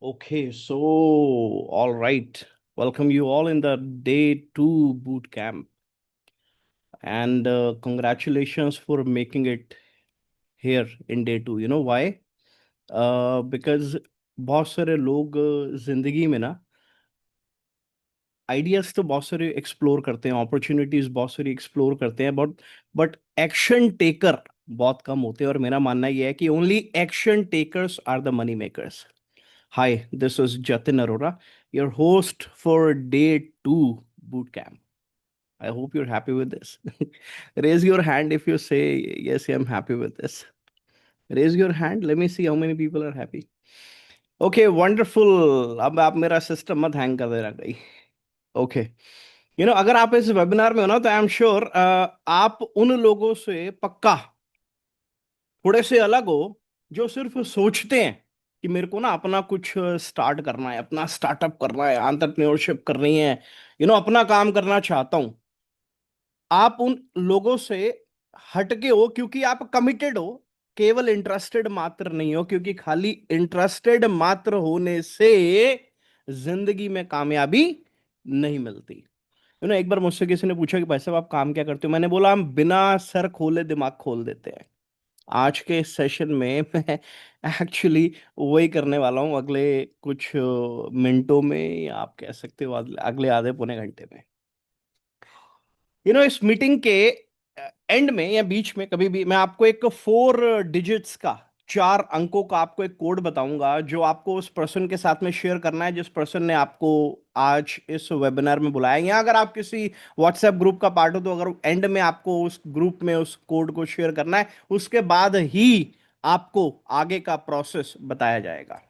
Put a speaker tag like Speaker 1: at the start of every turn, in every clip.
Speaker 1: Okay, so all right. Welcome you all in the day two boot camp, and congratulations for making it here in day two. You know why? Because बहुत सारे लोग जिंदगी में ना ideas तो बहुत सारे एक्सप्लोर करते हैं, अपॉर्चुनिटीज बहुत सारी एक्सप्लोर करते हैं, बट एक्शन टेकर बहुत कम होते हैं। और मेरा मानना यह है कि only action takers are the money makers. Hi, this is Jatin Arora, your host for day two boot camp. I hope you're happy with this. Raise your hand if you say, yes, I'm happy with this. Raise your hand. Let me see how many people are happy. Okay, wonderful. अब आप मेरा system मत hang कर देना कहीं। Okay, अगर आप इस वेबिनार में हो ना, तो आई एम श्योर आप उन लोगों से पक्का थोड़े से अलग हो जो सिर्फ सोचते हैं कि मेरे को ना अपना कुछ स्टार्ट करना है, अपना स्टार्टअप करना है, एंटरप्रेन्योरशिप करनी है, अपना काम करना चाहता हूं। आप उन लोगों से हटके हो क्योंकि आप कमिटेड हो, केवल इंटरेस्टेड मात्र नहीं हो, क्योंकि खाली इंटरेस्टेड मात्र होने से जिंदगी में कामयाबी नहीं मिलती। एक बार मुझसे किसी ने पूछा कि भाई साहब आप काम क्या करते हो, मैंने बोला हम बिना सर खोले दिमाग खोल देते हैं। आज के इस सेशन में मैं एक्चुअली वही करने वाला हूँ, अगले कुछ मिनटों में, या आप कह सकते हो अगले आधे पौने घंटे में। इस मीटिंग के एंड में या बीच में कभी भी मैं आपको एक 4 डिजिट्स का, 4 अंकों का आपको एक कोड बताऊंगा, जो आपको उस पर्सन के साथ में शेयर करना है जिस पर्सन ने आपको आज इस वेबिनार में बुलाया। या अगर आप किसी व्हाट्सएप ग्रुप का पार्ट हो, तो अगर एंड में आपको उस ग्रुप में उस कोड को शेयर करना है, उसके बाद ही आपको आगे का प्रोसेस बताया जाएगा।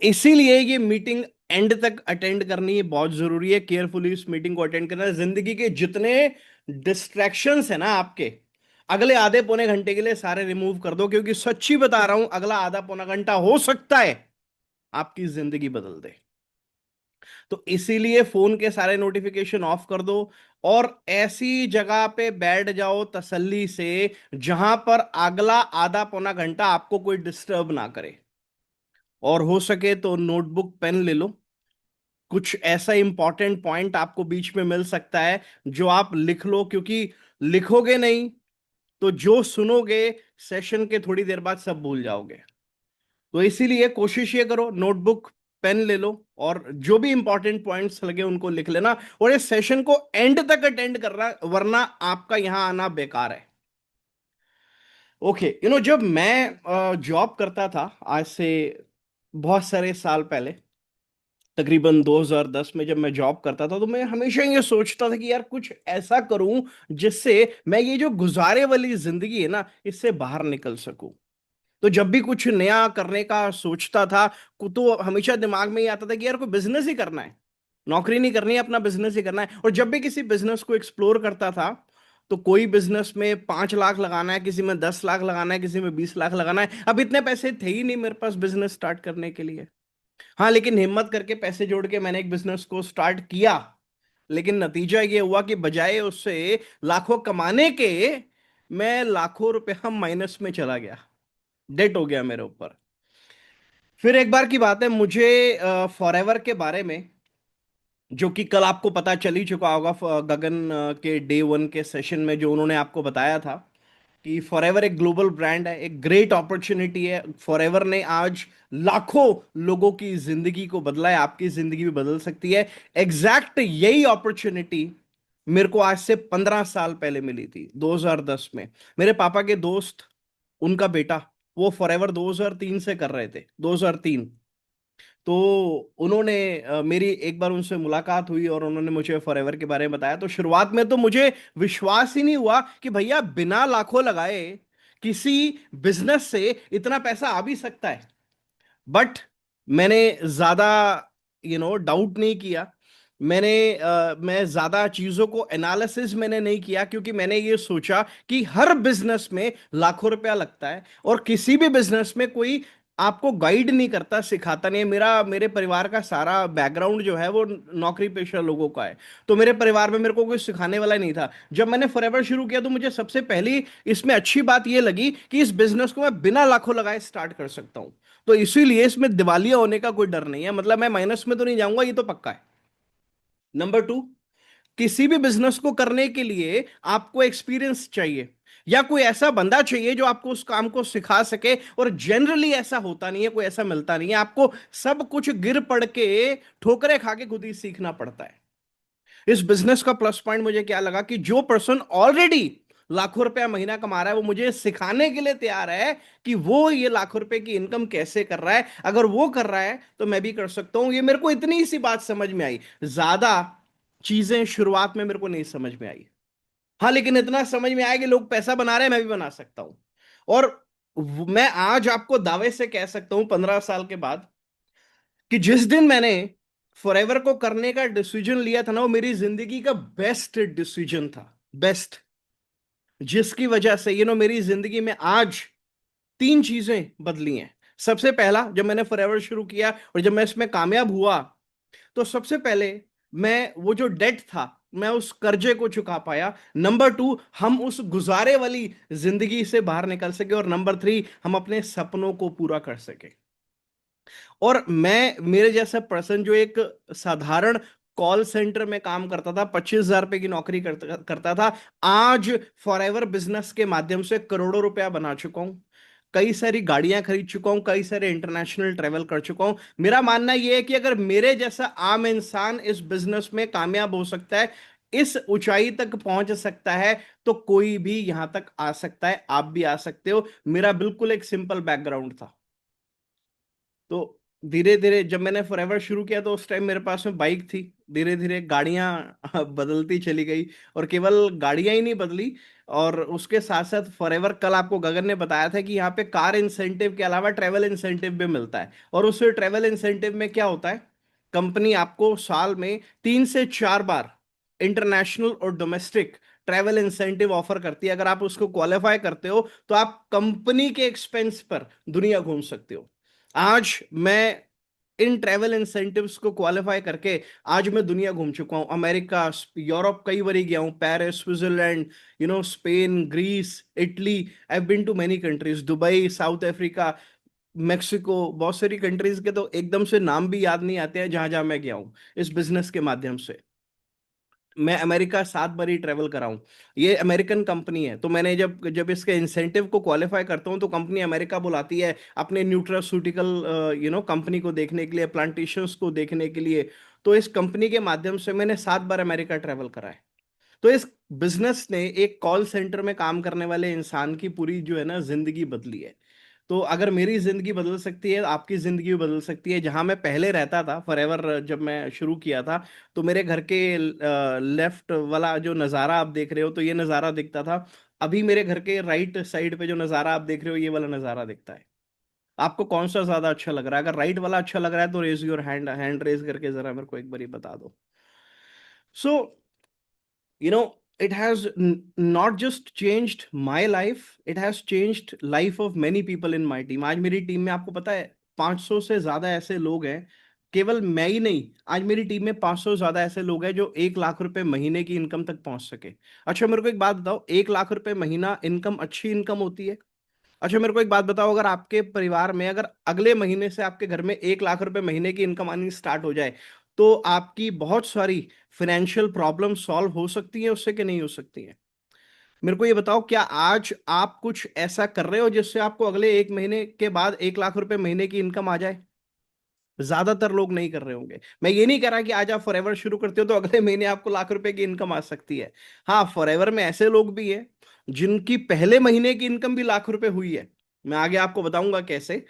Speaker 1: इसीलिए ये मीटिंग एंड तक अटेंड करनी है, बहुत जरूरी है। केयरफुली इस मीटिंग को अटेंड करना है। जिंदगी के जितने डिस्ट्रैक्शंस है ना आपके, अगले आधे पौने घंटे के लिए सारे रिमूव कर दो, क्योंकि सच्ची बता रहा हूं, अगला आधा पौना घंटा हो सकता है आपकी जिंदगी बदल दे। तो इसीलिए फोन के सारे नोटिफिकेशन ऑफ कर दो और ऐसी जगह पे बैठ जाओ तसल्ली से जहां पर अगला आधा पौना घंटा आपको कोई डिस्टर्ब ना करे। और हो सके तो नोटबुक पेन ले लो। कुछ ऐसा इंपॉर्टेंट पॉइंट आपको बीच में मिल सकता है जो आप लिख लो, क्योंकि लिखोगे नहीं तो जो सुनोगे सेशन के थोड़ी देर बाद सब भूल जाओगे। तो इसीलिए कोशिश ये करो, नोटबुक पेन ले लो और जो भी इंपॉर्टेंट पॉइंट्स लगे उनको लिख लेना, और इस सेशन को एंड तक अटेंड करना, वरना आपका यहां आना बेकार है। ओके, जब मैं जॉब करता था आज से बहुत सारे साल पहले, तकरीबन 2010 में जब मैं जॉब करता था, तो मैं हमेशा ये सोचता था कि यार कुछ ऐसा करूं जिससे मैं ये जो गुजारे वाली जिंदगी है ना, इससे बाहर निकल सकूं। तो जब भी कुछ नया करने का सोचता था, तो हमेशा दिमाग में ये आता था कि यार कोई बिजनेस ही करना है, नौकरी नहीं करनी है, अपना बिजनेस ही करना है। और जब भी किसी बिजनेस को एक्सप्लोर करता था, तो कोई बिजनेस में 5 लाख लगाना है, किसी में 10 लाख लगाना है, किसी में 20 लाख लगाना है। अब इतने पैसे थे ही नहीं मेरे पास बिजनेस स्टार्ट करने के लिए। हाँ, लेकिन हिम्मत करके पैसे जोड़ के मैंने एक बिजनेस को स्टार्ट किया। लेकिन नतीजा ये हुआ कि बजाय उससे लाखों कमाने के, मैं लाखों रुपया माइनस में चला गया, डेट हो गया मेरे ऊपर। फिर एक बार की बात है, मुझे फॉरएवर के बारे में, जो कि कल आपको पता चल ही चुका होगा, गगन के डे वन के सेशन में जो उन्होंने आपको बताया था कि फॉरएवर एक ग्लोबल ब्रांड है, एक ग्रेट अपॉर्चुनिटी है। फॉरएवर ने आज लाखों लोगों की जिंदगी को बदला है, आपकी जिंदगी भी बदल सकती है। एग्जैक्ट यही अपॉर्चुनिटी मेरे को आज से 15 साल पहले मिली थी, 2010 में। मेरे पापा के दोस्त, उनका बेटा, वो फॉरएवर 2003 से कर रहे थे, 2003। तो उन्होंने मेरी एक बार उनसे मुलाकात हुई और उन्होंने मुझे फॉरएवर के बारे में बताया। तो शुरुआत में तो मुझे विश्वास ही नहीं हुआ कि भैया बिना लाखों लगाए किसी बिजनेस से इतना पैसा आ भी सकता है। बट मैंने ज्यादा डाउट नहीं किया। मैं ज्यादा चीजों को एनालिसिस मैंने नहीं किया, क्योंकि मैंने ये सोचा कि हर बिजनेस में लाखों रुपया लगता है, और किसी भी बिजनेस में कोई आपको गाइड नहीं करता, सिखाता नहीं है। मेरे परिवार का सारा बैकग्राउंड जो है वो नौकरी पेशा लोगों का है। तो मेरे परिवार में मेरे को कोई सिखाने वाला नहीं था। जब मैंने फॉरएवर शुरू किया, तो मुझे सबसे पहली इसमें अच्छी बात ये लगी कि इस बिजनेस को मैं बिना लाखों लगाए स्टार्ट कर सकता हूं। तो इसीलिए इसमें दिवालिया होने का कोई डर नहीं है, मतलब मैं माइनस में तो नहीं जाऊंगा, ये तो पक्का है। नंबर टू, किसी भी बिजनेस को करने के लिए आपको एक्सपीरियंस चाहिए, या कोई ऐसा बंदा चाहिए जो आपको उस काम को सिखा सके। और जनरली ऐसा होता नहीं है, कोई ऐसा मिलता नहीं है आपको। सब कुछ गिर पड़ के, ठोकरे खा के खुद ही सीखना पड़ता है। इस बिजनेस का प्लस पॉइंट मुझे क्या लगा कि जो पर्सन ऑलरेडी लाखों रुपया महीना कमा रहा है, वो मुझे सिखाने के लिए तैयार है कि वो ये लाखों रुपए की इनकम कैसे कर रहा है। अगर वो कर रहा है तो मैं भी कर सकता हूं। ये मेरे को इतनी सी बात समझ में आई। ज्यादा चीजें शुरुआत में मेरे को नहीं समझ में आई। हाँ, लेकिन इतना समझ में आया कि लोग पैसा बना रहे हैं, मैं भी बना सकता हूं। और मैं आज आपको दावे से कह सकता हूं, 15 साल के बाद, कि जिस दिन मैंने फॉरएवर को करने का डिसीजन लिया था ना, वो मेरी जिंदगी का बेस्ट डिसीजन था। बेस्ट। जिसकी वजह से मेरी जिंदगी में आज तीन चीजें बदली हैं। सबसे पहला, जब मैंने फॉरएवर शुरू किया और जब मैं इसमें कामयाब हुआ, तो सबसे पहले मैं वो जो डेट था, मैं उस कर्जे को चुका पाया। नंबर टू, हम उस गुजारे वाली जिंदगी से बाहर निकल सके। और नंबर थ्री, हम अपने सपनों को पूरा कर सके। और मैं, मेरे जैसा पर्सन जो एक साधारण कॉल सेंटर में काम करता था, 25,000 रुपए की नौकरी करता था, आज फॉरएवर बिजनेस के माध्यम से करोड़ों रुपया बना चुका हूं। कई सारी गाड़ियां खरीद चुका हूं, कई सारे इंटरनेशनल ट्रेवल कर चुका हूं। मेरा मानना यह है कि अगर मेरे जैसा आम इंसान इस बिजनेस में कामयाब हो सकता है, इस ऊंचाई तक पहुंच सकता है, तो कोई भी यहां तक आ सकता है। आप भी आ सकते हो। मेरा बिल्कुल एक सिंपल बैकग्राउंड था। तो धीरे धीरे जब मैंने फॉरएवर शुरू किया, तो उस टाइम मेरे पास में बाइक थी। धीरे धीरे गाड़ियां बदलती चली गई, और केवल गाड़ियां ही नहीं बदली, और उसके साथ साथ फॉरएवर, कल आपको गगन ने बताया था कि यहाँ पे कार इंसेंटिव के अलावा ट्रैवल इंसेंटिव भी मिलता है। और उस ट्रैवल इंसेंटिव में क्या होता है, कंपनी आपको साल में 3 से 4 बार इंटरनेशनल और डोमेस्टिक ट्रैवल इंसेंटिव ऑफर करती है। अगर आप उसको क्वालिफाई करते हो, तो आप कंपनी के एक्सपेंस पर दुनिया घूम सकते हो। आज मैं इन ट्रैवल इंसेंटिव्स को क्वालिफाई करके आज मैं दुनिया घूम चुका हूं। अमेरिका, यूरोप कई बारी गया हूं, Paris, Switzerland, Spain, Greece, Italy. I have been to many countries, Dubai, South Africa, Mexico, बहुत सारी कंट्रीज के तो एकदम से नाम भी याद नहीं आते हैं जहां जहां मैं गया हूं इस बिजनेस के माध्यम से। मैं अमेरिका 7 बार ही ट्रेवल करा हूं। ये अमेरिकन कंपनी है, तो मैंने जब जब इसके इंसेंटिव को क्वालिफाई करता हूं, तो कंपनी अमेरिका बुलाती है अपने न्यूट्रास्यूटिकल कंपनी को देखने के लिए, प्लांटेशंस को देखने के लिए। तो इस कंपनी के माध्यम से मैंने 7 बार अमेरिका ट्रेवल करा है। तो इस बिजनेस ने एक कॉल सेंटर में काम करने वाले इंसान की पूरी जो है ना जिंदगी बदली है। तो अगर मेरी जिंदगी बदल सकती है, आपकी जिंदगी भी बदल सकती है। जहां मैं पहले रहता था फॉरएवर, जब मैं शुरू किया था, तो मेरे घर के लेफ्ट वाला जो नज़ारा आप देख रहे हो, तो ये नज़ारा दिखता था। अभी मेरे घर के राइट साइड पे जो नज़ारा आप देख रहे हो, ये वाला नज़ारा दिखता है। आपको कौन सा ज्यादा अच्छा लग रहा है? अगर राइट वाला अच्छा लग रहा है, तो raise your hand, hand raise करके जरा मेरे को एक बार बता दो। सो, you know it has not just changed my life, it has changed life of many people in my team। आज मेरी टीम में, आपको पता है, 500 से ज्यादा ऐसे लोग हैं। केवल मैं ही नहीं, आज मेरी टीम में 500 से ज्यादा ऐसे लोग हैं जो 1 लाख रुपए महीने की इनकम तक पहुंच सके। अच्छा, मेरे को एक बात बताओ, 1 लाख रुपए महीना इनकम अच्छी इनकम होती है? अच्छा, मेरे को एक बात बताओ, अगर आपके परिवार में, अगर अगले महीने से आपके घर में 1 लाख रुपए महीने की इनकम आनी स्टार्ट हो जाए, तो आपकी बहुत सारी फाइनेंशियल प्रॉब्लम सॉल्व हो सकती है उससे, कि नहीं हो सकती है? मेरे को ये बताओ, क्या आज आप कुछ ऐसा कर रहे हो जिससे आपको अगले 1 महीने के बाद 1 लाख रुपए महीने की इनकम आ जाए? ज्यादातर लोग नहीं कर रहे होंगे। मैं ये नहीं कह रहा कि आज आप फॉरएवर शुरू करते हो तो अगले महीने आपको लाख रुपए की इनकम आ सकती है। हाँ, फॉरएवर में ऐसे लोग भी हैं जिनकी पहले महीने की इनकम भी लाख रुपए हुई है। मैं आगे आपको बताऊंगा कैसे।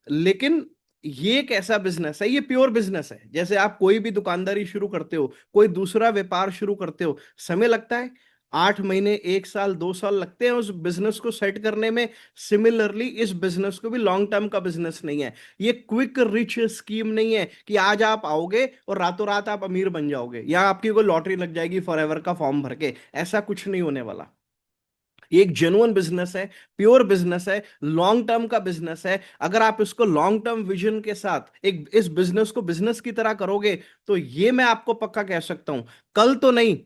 Speaker 1: लेकिन ये एक ऐसा बिजनेस है, ये प्योर बिजनेस है। जैसे आप कोई भी दुकानदारी शुरू करते हो, कोई दूसरा व्यापार शुरू करते हो, समय लगता है। 8 महीने, 1 साल, 2 साल लगते हैं उस बिजनेस को सेट करने में। सिमिलरली इस बिजनेस को भी लॉन्ग टर्म का बिजनेस नहीं है। ये क्विक रिच स्कीम नहीं है कि आज आप आओगे और रातों रात आप अमीर बन जाओगे, या आपकी कोई लॉटरी लग जाएगी फॉरएवर का फॉर्म भर के। ऐसा कुछ नहीं होने वाला। ये एक जेन्युइन बिजनेस है, प्योर बिजनेस है, लॉन्ग टर्म का बिजनेस है। अगर आप इसको लॉन्ग टर्म विजन के साथ एक इस बिजनेस को बिजनेस की तरह करोगे, तो ये मैं आपको पक्का कह सकता हूं, कल तो नहीं,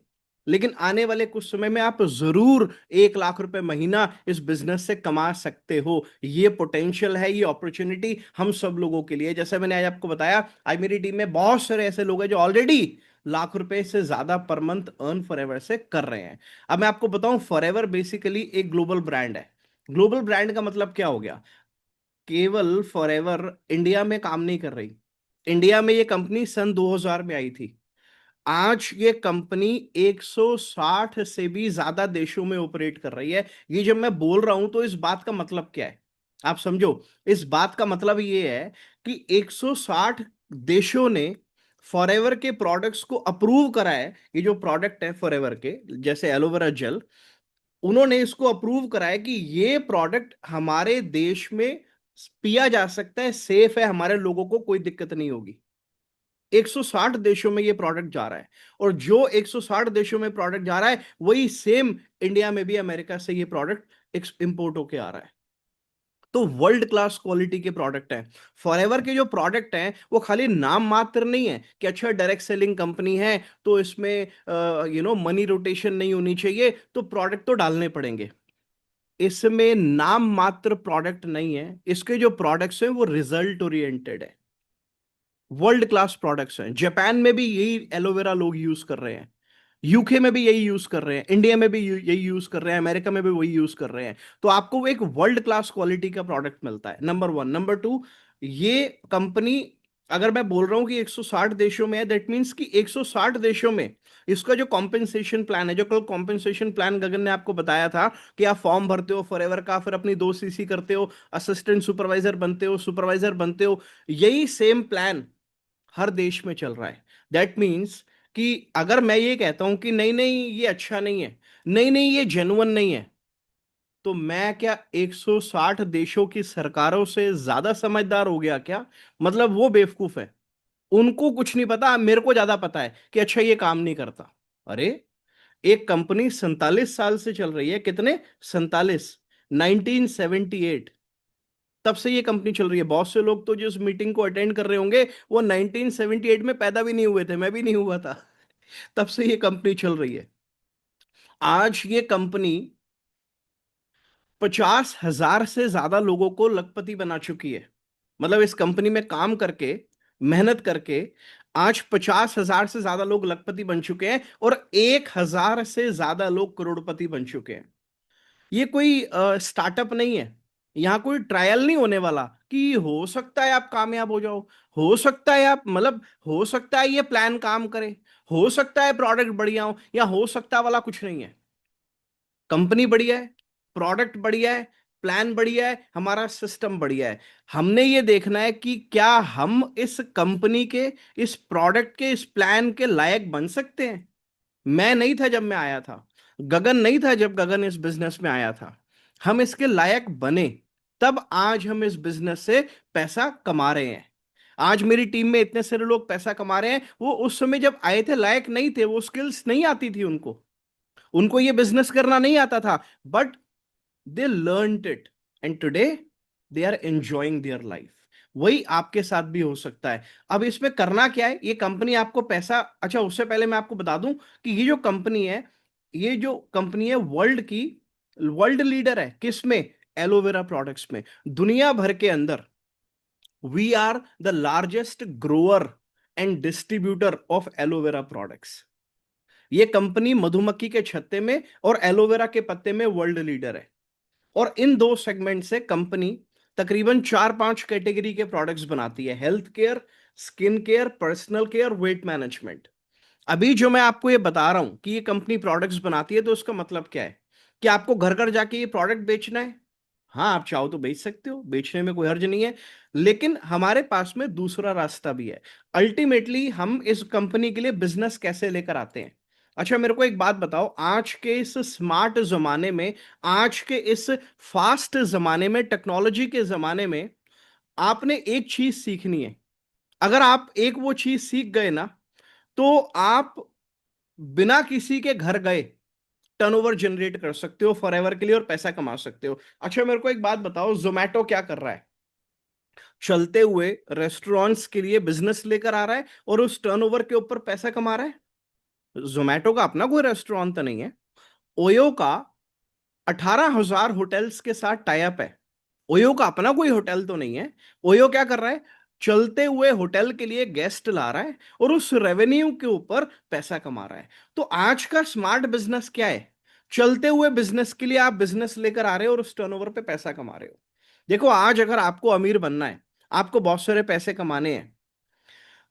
Speaker 1: लेकिन आने वाले कुछ समय में आप जरूर 1 लाख रुपए महीना इस बिजनेस से कमा सकते हो। ये पोटेंशियल है, ये अपॉर्चुनिटी हम सब लोगों के लिए। जैसे मैंने आज आपको बताया, आज मेरी टीम में बहुत सारे ऐसे लोग हैं जो ऑलरेडी लाख रुपए से ज्यादा पर मंथ अर्न फॉरएवर से कर रहे हैं। अब मैं आपको बताऊं, फॉरएवर बेसिकली एक ग्लोबल ब्रांड है। ग्लोबल ब्रांड का मतलब क्या हो गया? केवल फॉरएवर इंडिया में काम नहीं कर रही। इंडिया में ये कंपनी सन 2000 में आई थी। आज ये कंपनी 160 से भी ज्यादा देशों में ऑपरेट कर रही है। ये जब मैं बोल रहा हूं तो इस बात का मतलब क्या है, आप समझो। इस बात का मतलब ये है कि 160 देशों ने फॉरएवर के प्रोडक्ट्स को अप्रूव करा है। ये जो प्रोडक्ट है फॉरएवर के, जैसे एलोवेरा जेल, उन्होंने इसको अप्रूव करा है कि ये प्रोडक्ट हमारे देश में पिया जा सकता है, सेफ है, हमारे लोगों को कोई दिक्कत नहीं होगी। 160 देशों में ये प्रोडक्ट जा रहा है। और जो 160 देशों में प्रोडक्ट जा रहा है, वही सेम इंडिया में भी अमेरिका से ये प्रोडक्ट इंपोर्ट होके आ रहा है। तो वर्ल्ड क्लास क्वालिटी के प्रोडक्ट हैं। फॉरएवर के जो प्रोडक्ट हैं वो खाली नाम मात्र नहीं है कि अच्छा डायरेक्ट सेलिंग कंपनी है तो इसमें मनी रोटेशन नहीं होनी चाहिए, तो प्रोडक्ट तो डालने पड़ेंगे। इसमें नाम मात्र प्रोडक्ट नहीं है, इसके जो प्रोडक्ट्स हैं वो रिजल्ट ओरिएंटेड है। वर्ल्ड क्लास प्रोडक्ट्स हैं। जापान में भी यही एलोवेरा लोग यूज कर रहे हैं, यूके में भी यही यूज कर रहे हैं, इंडिया में भी यही यूज कर रहे हैं, अमेरिका में भी वही यूज कर रहे हैं। तो आपको वो एक वर्ल्ड क्लास क्वालिटी का प्रोडक्ट मिलता है, नंबर वन। नंबर टू, ये कंपनी, अगर मैं बोल रहा हूं कि 160 देशों में है, दैट मीन्स कि 160 देशों में इसका जो कॉम्पेंसेशन प्लान है, जो कल कॉम्पेंसेशन प्लान गगन ने आपको बताया था कि आप फॉर्म भरते हो फॉरएवर का, फिर अपनी 2 सीसी करते हो, असिस्टेंट सुपरवाइजर बनते हो, सुपरवाइजर बनते हो, यही सेम प्लान हर देश में चल रहा है। दैट मीन्स कि अगर मैं ये कहता हूं कि नहीं नहीं ये अच्छा नहीं है, नहीं नहीं ये जेन्युइन नहीं है, तो मैं क्या 160 देशों की सरकारों से ज्यादा समझदार हो गया क्या? मतलब वो बेवकूफ है, उनको कुछ नहीं पता, मेरे को ज्यादा पता है कि अच्छा ये काम नहीं करता। अरे, एक कंपनी 47 साल से चल रही है, कितने? 47, 1978, तब से ये कंपनी चल रही है। बहुत से लोग तो जो इस मीटिंग को अटेंड कर रहे होंगे वो 1978 में पैदा भी नहीं हुए थे, मैं भी नहीं हुआ था। तब से ये कंपनी चल रही है। आज ये कंपनी 50,000 से ज्यादा लोगों को लखपति बना चुकी है। मतलब इस कंपनी में काम करके, मेहनत करके, आज 50,000 से ज्यादा लोग लखपति बन चुके हैं और 1,000 से ज्यादा लोग करोड़पति बन चुके हैं। ये कोई स्टार्टअप नहीं है। यहाँ कोई ट्रायल नहीं होने वाला कि हो सकता है आप कामयाब हो जाओ, हो सकता है आप, मतलब हो सकता है ये प्लान काम करे, हो सकता है प्रोडक्ट बढ़िया हो, या हो सकता वाला कुछ नहीं है। कंपनी बढ़िया है, प्रोडक्ट बढ़िया है, प्लान बढ़िया है, हमारा सिस्टम बढ़िया है। हमने ये देखना है कि क्या हम इस कंपनी के, इस प्रोडक्ट के, इस प्लान के लायक बन सकते हैं। मैं नहीं था जब मैं आया था, गगन नहीं था जब गगन इस बिजनेस में आया था। हम इसके लायक बने, तब आज हम इस बिजनेस से पैसा कमा रहे हैं। आज मेरी टीम में इतने सारे लोग पैसा कमा रहे हैं, वो उस समय जब आए थे लायक नहीं थे, वो स्किल्स नहीं आती थी उनको, उनको ये बिजनेस करना नहीं आता था, but they learned it and today they are enjoying their life. वही आपके साथ भी हो सकता है। अब इसमें करना क्या है, ये कंपनी आपको पैसा, अच्छा उससे पहले मैं आपको बता दूं कि ये जो कंपनी है, ये जो कंपनी है वर्ल्ड की, वर्ल्ड लीडर है किसमें? एलोवेरा प्रोडक्ट्स में। दुनिया भर के अंदर we are the largest grower and distributor of aloe vera products. ये कंपनी मधुमक्खी के छत्ते में और एलोवेरा के पत्ते में वर्ल्ड लीडर है। और इन दो सेगमेंट से कंपनी तकरीबन 4-5 कैटेगरी के प्रोडक्ट्स बनाती है: health care, skin care, personal care, weight management. अभी जो मैं आपको ये बता रहा हूं कि ये कंपनी प्रोडक्ट्स बनाती है, तो उसका मतलब क्या है? कि आपको घर घर जाके ये प्रोडक्ट बेचना है? हाँ, आप चाहो तो बेच सकते हो, बेचने में कोई हर्ज नहीं है। लेकिन हमारे पास में दूसरा रास्ता भी है। अल्टीमेटली हम इस कंपनी के लिए बिजनेस कैसे लेकर आते हैं? अच्छा मेरे को एक बात बताओ, आज के इस स्मार्ट जमाने में, आज के इस फास्ट जमाने में, टेक्नोलॉजी के जमाने में, आपने एक चीज सीखनी है। अगर आप एक वो चीज सीख गए ना, तो आप बिना किसी के घर गए टर्नओवर जनरेट कर सकते हो फॉरएवर के लिए और पैसा कमा सकते हो। अच्छा मेरे को एक बात बताओ, जोमैटो क्या कर रहा है? चलते हुए रेस्टोरेंट्स के लिए बिजनेस लेकर आ रहा है और उस टर्नओवर के ऊपर पैसा कमा रहा है। जोमेटो का अपना कोई रेस्टोरेंट तो नहीं है। ओयो का 18,000 होटल्स के साथ टाई अप है। ओयो का अपना कोई होटल तो नहीं है। ओयो क्या कर रहा है? चलते हुए होटल के लिए गेस्ट ला रहा है और उस रेवेन्यू के ऊपर पैसा कमा रहा है। तो आज का स्मार्ट बिजनेस क्या है? चलते हुए बिजनेस के लिए आप बिजनेस लेकर आ रहे हो और उस टर्नओवर पे पैसा कमा रहे हो। देखो, आज अगर आपको अमीर बनना है, आपको बहुत सारे पैसे कमाने हैं,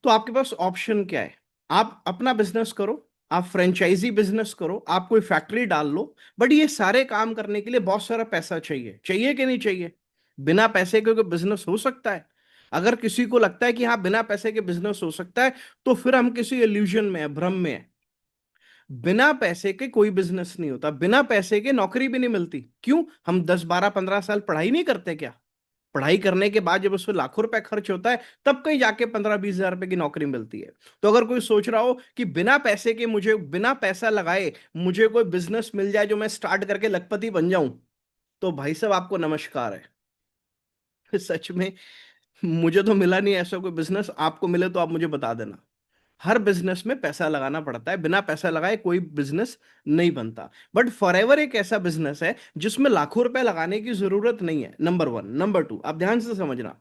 Speaker 1: तो आपके पास ऑप्शन क्या है? आप अपना बिजनेस करो, आप फ्रेंचाइजी बिजनेस करो, आप कोई फैक्ट्री डाल लो। बट ये सारे काम करने के लिए बहुत सारा पैसा चाहिए, चाहिए कि नहीं चाहिए? बिना पैसे के कोई बिजनेस हो सकता है? अगर किसी को लगता है कि हाँ बिना पैसे के बिजनेस हो सकता है, तो फिर हम किसी इल्यूजन में है, भ्रम में है। बिना पैसे के कोई बिजनेस नहीं होता, बिना पैसे के नौकरी भी नहीं मिलती। क्यों? हम 10 12 15 साल पढ़ाई नहीं करते क्या? पढ़ाई करने के बाद जब उसमें लाखों रुपए खर्च होता है, तब कहीं जाके 15 20 हजार रुपए की नौकरी मिलती है। तो अगर कोई सोच रहा हो कि बिना पैसे के, मुझे बिना पैसा लगाए मुझे कोई बिजनेस मिल जाए जो मैं स्टार्ट करके लखपति बन जाऊं, तो भाई साहब आपको नमस्कार है। सच में मुझे तो मिला नहीं ऐसा कोई बिजनेस। आपको मिले तो आप मुझे बता देना। हर बिजनेस में पैसा लगाना पड़ता है, बिना पैसा लगाए कोई बिजनेस नहीं बनता। बट फॉरएवर एक ऐसा बिजनेस है जिसमें लाखों रुपए लगाने की जरूरत नहीं है, नंबर वन। नंबर टू, आप ध्यान से समझना।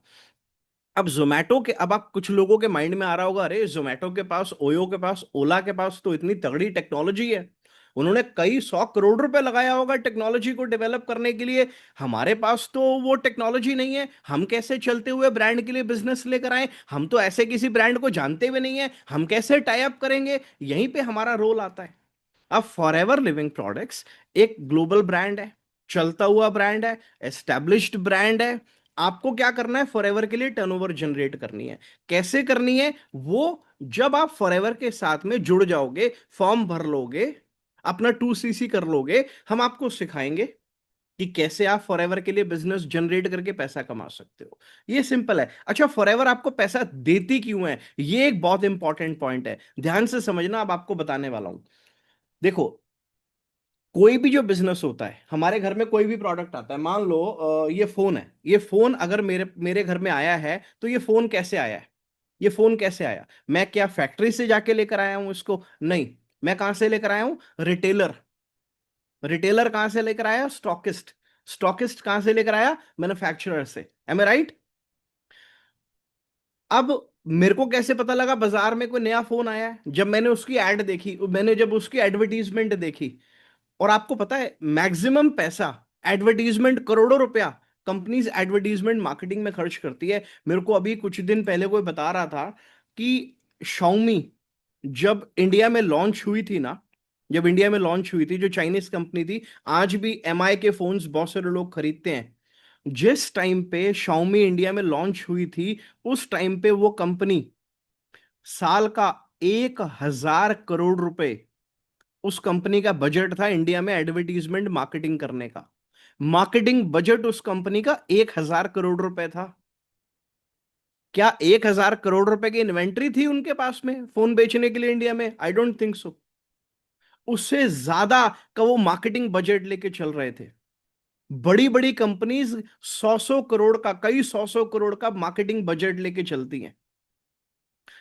Speaker 1: अब जोमेटो के, अब आप कुछ लोगों के माइंड में आ रहा होगा, अरे जोमेटो के पास, ओयो के पास, ओला के पास तो इतनी तगड़ी टेक्नोलॉजी है, उन्होंने कई 100 करोड़ रुपए लगाया होगा टेक्नोलॉजी को डेवलप करने के लिए। हमारे पास तो वो टेक्नोलॉजी नहीं है, हम कैसे चलते हुए ब्रांड के लिए बिजनेस लेकर आए? हम तो ऐसे किसी ब्रांड को जानते हुए नहीं है, हम कैसे टाई अप करेंगे? यहीं पे हमारा रोल आता है। अब फॉरएवर लिविंग प्रोडक्ट्स एक ग्लोबल ब्रांड है, चलता हुआ ब्रांड है, एस्टेब्लिश्ड ब्रांड है। आपको क्या करना है? फॉरएवर के लिए टर्नओवर जनरेट करनी है। कैसे करनी है वो? जब आप फॉरएवर के साथ में जुड़ जाओगे, फॉर्म भर लोगे, अपना 2CC कर लोगे, हम आपको सिखाएंगे कि कैसे आप फॉरएवर के लिए बिजनेस जनरेट करके पैसा कमा सकते हो। ये सिंपल है। अच्छा, फॉरएवर आपको पैसा देती क्यों है? ये एक बहुत इंपॉर्टेंट पॉइंट है, ध्यान से समझना, अब आपको बताने वाला हूं। देखो, कोई भी जो बिजनेस होता है, हमारे घर में कोई भी प्रोडक्ट आता है, मान लो ये फोन है, ये फोन अगर मेरे मेरे घर में आया है, तो ये फोन कैसे आया है? ये फोन कैसे आया? मैं क्या फैक्ट्री से जाके लेकर आया हूं इसको? नहीं। मैं कहां से लेकर आया हूं? रिटेलर। रिटेलर कहां से लेकर आया? स्टॉकिस्ट। स्टॉकिस्ट कहां से लेकर आया? मैन्युफैक्चरर से। एम आई राइट? अब मेरे को कैसे पता लगा बाजार में कोई नया फोन आया है? जब मैंने उसकी एड देखी, मैंने जब उसकी एडवर्टीजमेंट देखी। और आपको पता है, मैक्सिमम पैसा एडवर्टीजमेंट, करोड़ों रुपया कंपनीज एडवर्टीजमेंट मार्केटिंग में खर्च करती है। मेरे को अभी कुछ दिन पहले कोई बता रहा था कि Xiaomi जब इंडिया में लॉन्च हुई थी ना, जब इंडिया में लॉन्च हुई थी, जो चाइनीज कंपनी थी, आज भी MI के फोन्स बहुत सारे लोग खरीदते हैं। जिस टाइम पे Xiaomi इंडिया में लॉन्च हुई थी, उस टाइम पे वो कंपनी साल का 1,000 करोड़ रुपए, उस कंपनी का बजट था इंडिया में एडवर्टीजमेंट मार्केटिंग करने का। मार्केटिंग बजट उस कंपनी का 1,000 करोड़ रुपए था। क्या 1,000 करोड़ रुपए की इन्वेंट्री थी उनके पास में फोन बेचने के लिए इंडिया में? I don't think so. उससे ज्यादा का वो मार्केटिंग बजट लेके चल रहे थे। बड़ी बड़ी कंपनीज 100 100 करोड़ का, कई 100 100 करोड़ का मार्केटिंग बजट लेके चलती हैं।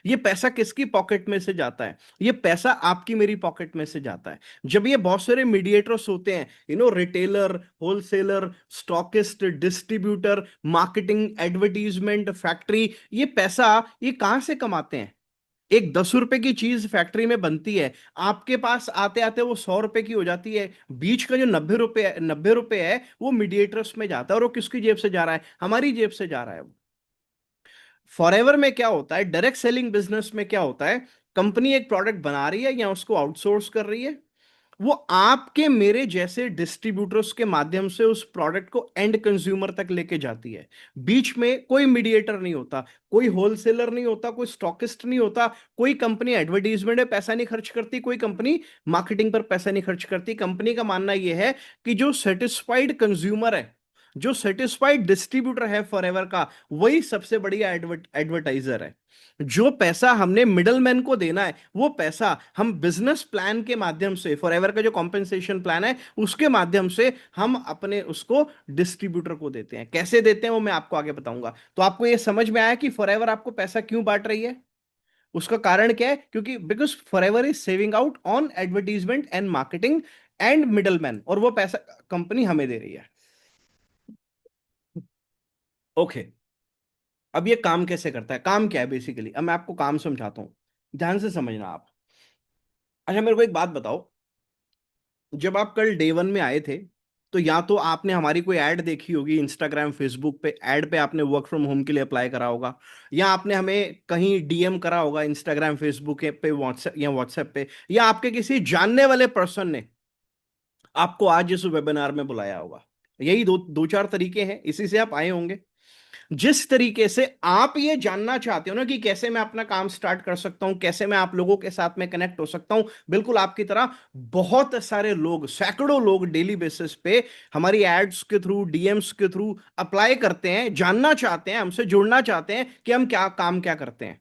Speaker 1: ये पैसा किसकी पॉकेट में से जाता है? ये पैसा आपकी मेरी पॉकेट में से जाता है। जब ये बहुत सारे मीडिएटर्स होते हैं, retailer, wholesaler, stockist, distributor, marketing, advertisement, factory, ये पैसा ये कहां से कमाते हैं? एक 10 रुपए की चीज फैक्ट्री में बनती है, आपके पास आते आते वो 100 रुपए की हो जाती है। बीच का जो 90 रुपए है वो मीडिएटर्स में जाता है, और वो किसकी जेब से जा रहा है? हमारी जेब से जा रहा है। फॉरएवर में क्या होता है, डायरेक्ट सेलिंग बिजनेस में क्या होता है? कंपनी एक प्रोडक्ट बना रही है या उसको आउटसोर्स कर रही है, वो आपके मेरे जैसे डिस्ट्रीब्यूटर्स के माध्यम से उस प्रोडक्ट को एंड कंज्यूमर तक लेके जाती है। बीच में कोई मीडिएटर नहीं होता, कोई होलसेलर नहीं होता, कोई स्टॉकिस्ट नहीं होता। कोई कंपनी एडवर्टीजमेंट में पैसा नहीं खर्च करती, कोई कंपनी मार्केटिंग पर पैसा नहीं खर्च करती। कंपनी का मानना यह है कि जो सेटिस्फाइड कंज्यूमर है, जो सेटिस्फाइड डिस्ट्रीब्यूटर है फॉरएवर का, वही सबसे बढ़िया एडवर्टाइजर है। जो पैसा हमने मिडलमैन को देना है, वो पैसा हम बिजनेस प्लान के माध्यम से, फॉरएवर का जो कॉम्पेंसेशन प्लान है उसके माध्यम से हम अपने उसको डिस्ट्रीब्यूटर को देते हैं। कैसे देते हैं वो मैं आपको आगे बताऊंगा। तो आपको ये समझ में आया कि फॉरएवर आपको पैसा क्यों बांट रही है? उसका कारण क्या है? क्योंकि because forever is saving out on advertisement and marketing and middleman, और वो पैसा कंपनी हमें दे रही है। ओके, अब ये काम कैसे करता है, काम क्या है बेसिकली, अब मैं आपको काम समझाता हूं, ध्यान से समझना आप। अच्छा मेरे को एक बात बताओ, जब आप कल डे वन में आए थे, तो या तो आपने हमारी कोई ऐड देखी होगी इंस्टाग्राम फेसबुक पे, ऐड पे आपने वर्क फ्रॉम होम के लिए अप्लाई करा होगा, या आपने हमें कहीं डीएम करा होगा इंस्टाग्राम फेसबुक पे, व्हाट्सएप पे, या आपके किसी जानने वाले पर्सन ने आपको आज इस वेबिनार में बुलाया होगा। यही दो दो चार तरीके हैं, इसी से आप आए होंगे। जिस तरीके से आप ये जानना चाहते हो ना कि कैसे मैं अपना काम स्टार्ट कर सकता हूं, कैसे मैं आप लोगों के साथ में कनेक्ट हो सकता हूं, बिल्कुल आपकी तरह बहुत सारे लोग, सैकड़ों लोग डेली बेसिस पे हमारी एड्स के थ्रू, डीएम्स के थ्रू अप्लाई करते हैं, जानना चाहते हैं, हमसे जुड़ना चाहते हैं कि हम क्या काम क्या करते हैं।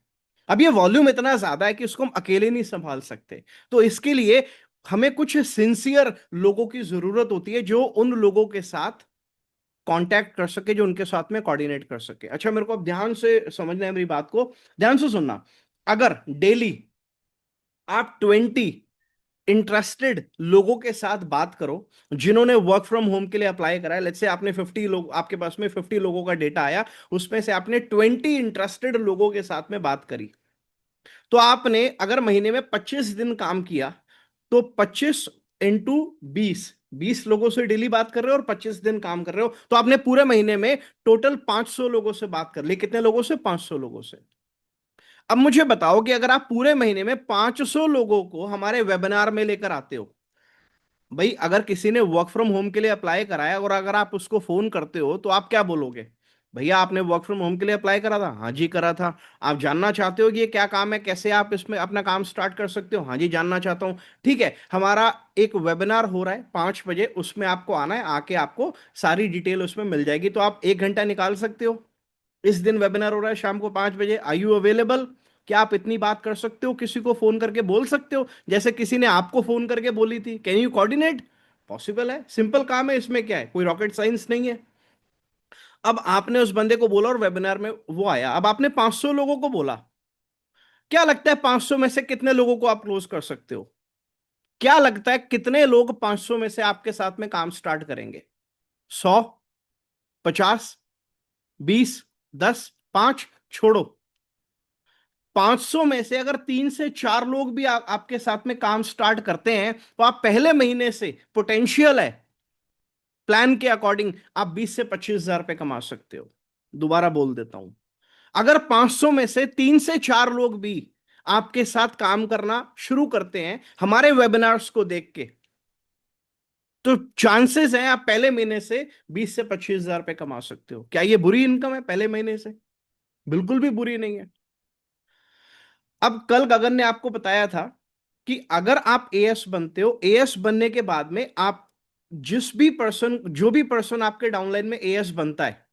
Speaker 1: अब ये वॉल्यूम इतना ज्यादा है कि उसको हम अकेले नहीं संभाल सकते, तो इसके लिए हमें कुछ सिंसियर लोगों की जरूरत होती है, जो उन लोगों के साथ कांटेक्ट कर सके, जो उनके साथ में कोऑर्डिनेट कर सके। अच्छा मेरे को अब ध्यान से समझना है, मेरी बात को ध्यान से सुनना। अगर डेली आप 20 इंटरेस्टेड लोगों के साथ बात करो, जिन्होंने वर्क फ्रॉम होम के लिए अप्लाई करा है, लेट्स से आपने 50 लोग, आपके पास में 50 लोगों का डेटा आया, उसमें से आपने 20 इंटरेस्टेड लोगों के साथ में बात करी, तो आपने अगर महीने में 25 दिन काम किया, तो 25 × 20, 20 लोगों से डेली बात कर रहे हो और 25 दिन काम कर रहे हो, तो आपने पूरे महीने में टोटल 500 लोगों से बात कर ली। कितने लोगों से? 500 लोगों से। अब मुझे बताओ कि अगर आप पूरे महीने में 500 लोगों को हमारे वेबिनार में लेकर आते हो, भाई अगर किसी ने वर्क फ्रॉम होम के लिए अप्लाई कराया और अगर आप उसको फोन करते हो, तो आप क्या बोलोगे? भैया आपने वर्क फ्रॉम होम के लिए अप्लाई करा था? हाँ जी करा था। आप जानना चाहते हो कि ये क्या काम है, कैसे आप इसमें अपना काम स्टार्ट कर सकते हो? हाँ जी जानना चाहता हूँ। ठीक है, हमारा एक वेबिनार हो रहा है 5 बजे, उसमें आपको आना है, आके आपको सारी डिटेल उसमें मिल जाएगी, तो आप 1 घंटा निकाल सकते हो। इस दिन वेबिनार हो रहा है शाम को 5 बजे, आई यू अवेलेबल? क्या आप इतनी बात कर सकते हो, किसी को फोन करके बोल सकते हो जैसे किसी ने आपको फोन करके बोली थी? Can you coordinate? पॉसिबल है, सिंपल काम है, इसमें क्या है, कोई रॉकेट साइंस नहीं है। अब आपने उस बंदे को बोला और वेबिनार में वो आया, अब आपने 500 लोगों को बोला, क्या लगता है 500 में से कितने लोगों को आप क्लोज कर सकते हो? क्या लगता है कितने लोग 500 में से आपके साथ में काम स्टार्ट करेंगे? 100? 50? 20? 10? 5? छोड़ो, 500 में से अगर 3 से 4 लोग भी आपके साथ में काम स्टार्ट करते हैं, तो आप पहले महीने से पोटेंशियल है, प्लान के अकॉर्डिंग आप 20 से 25 हजार रुपए कमा सकते हो। दोबारा बोल देता हूं, अगर 500 में से 3 से 4 लोग भी आपके साथ काम करना शुरू करते हैं हमारे वेबिनार्स को देख के, तो चांसेस हैं आप पहले महीने से 20 से 25 हजार रुपए कमा सकते हो। क्या ये बुरी इनकम है पहले महीने से? बिल्कुल भी बुरी नहीं है। अब कल गगन ने आपको बताया था कि अगर आप एएस बनते हो, एएस बनने के बाद में आप जिस भी पर्सन, जो भी पर्सन आपके डाउनलाइन में एएस बनता है,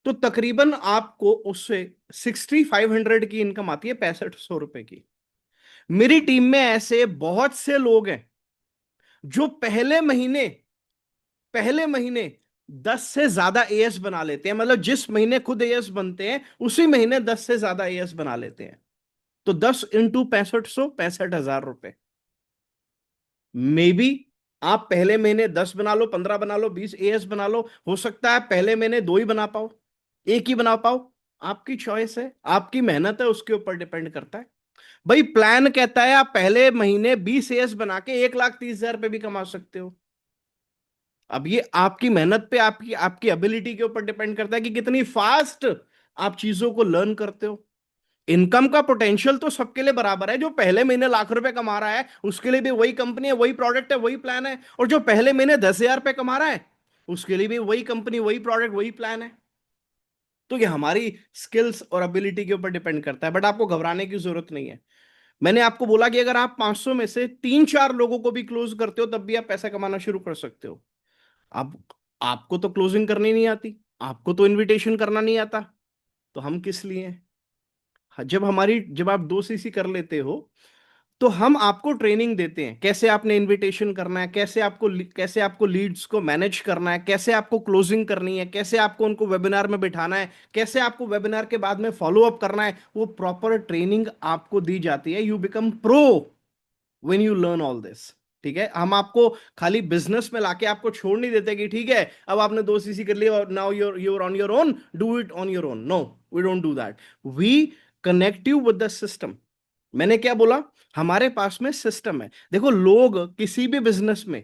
Speaker 1: तो तकरीबन आपको उससे 6500 की इनकम आती है, 6500 रुपए की। मेरी टीम में ऐसे बहुत से लोग हैं जो पहले महीने 10 से ज्यादा एएस बना लेते हैं, मतलब जिस महीने खुद एएस बनते हैं उसी महीने 10 से ज्यादा एएस बना लेते हैं। तो 10 × 6500, 65 हजार रुपए। मे बी आप पहले महीने 10 बना लो, 15 बना लो, 20 एएस बना लो, हो सकता है पहले महीने 2 ही बना पाओ, एक ही बना पाओ। आपकी चॉइस है, आपकी मेहनत है, उसके ऊपर डिपेंड करता है। भाई प्लान कहता है आप पहले महीने 20 एएस बना के 1,30,000 रुपए भी कमा सकते हो। अब ये आपकी मेहनत पे, आपकी आपकी एबिलिटी के ऊपर डिपेंड करता है कि कितनी फास्ट आप चीजों को लर्न करते हो। इनकम का पोटेंशियल तो सबके लिए बराबर है, जो पहले महीने लाख रुपए कमा रहा है उसके लिए भी वही कंपनी है, वही प्रोडक्ट है, वही प्लान है, और जो पहले महीने 10,000 रुपए कमा रहा है उसके लिए भी वही कंपनी, वही प्रोडक्ट, वही प्लान है। तो ये हमारी स्किल्स और एबिलिटी के ऊपर डिपेंड करता है, बट आपको घबराने की जरूरत नहीं है। मैंने आपको बोला कि अगर आप 500 में से 3-4 लोगों को भी क्लोज करते हो, तब भी आप पैसा कमाना शुरू कर सकते हो। अब आपको तो क्लोजिंग करनी नहीं आती, आपको तो इनविटेशन करना नहीं आता, तो हम किस लिए हैं? जब आप 2 सीसी कर लेते हो, तो हम आपको ट्रेनिंग देते हैं कैसे आपने इनविटेशन करना है, कैसे आपको लीड्स को मैनेज करना है, कैसे आपको क्लोजिंग करनी है, कैसे आपको उनको वेबिनार में बिठाना है, कैसे आपको वेबिनार के बाद में फॉलो अप करना है। वो प्रॉपर ट्रेनिंग आपको दी जाती है। You become pro when you learn all this. ठीक है, हम आपको खाली बिजनेस में लाके आपको छोड़ नहीं देते कि ठीक है अब आपने 2 सीसी कर लिया और now you're on your own, do it on your own. No, we don't do that. We connect you with the system. मैंने क्या बोला? हमारे पास में सिस्टम है। देखो, लोग किसी भी बिजनेस में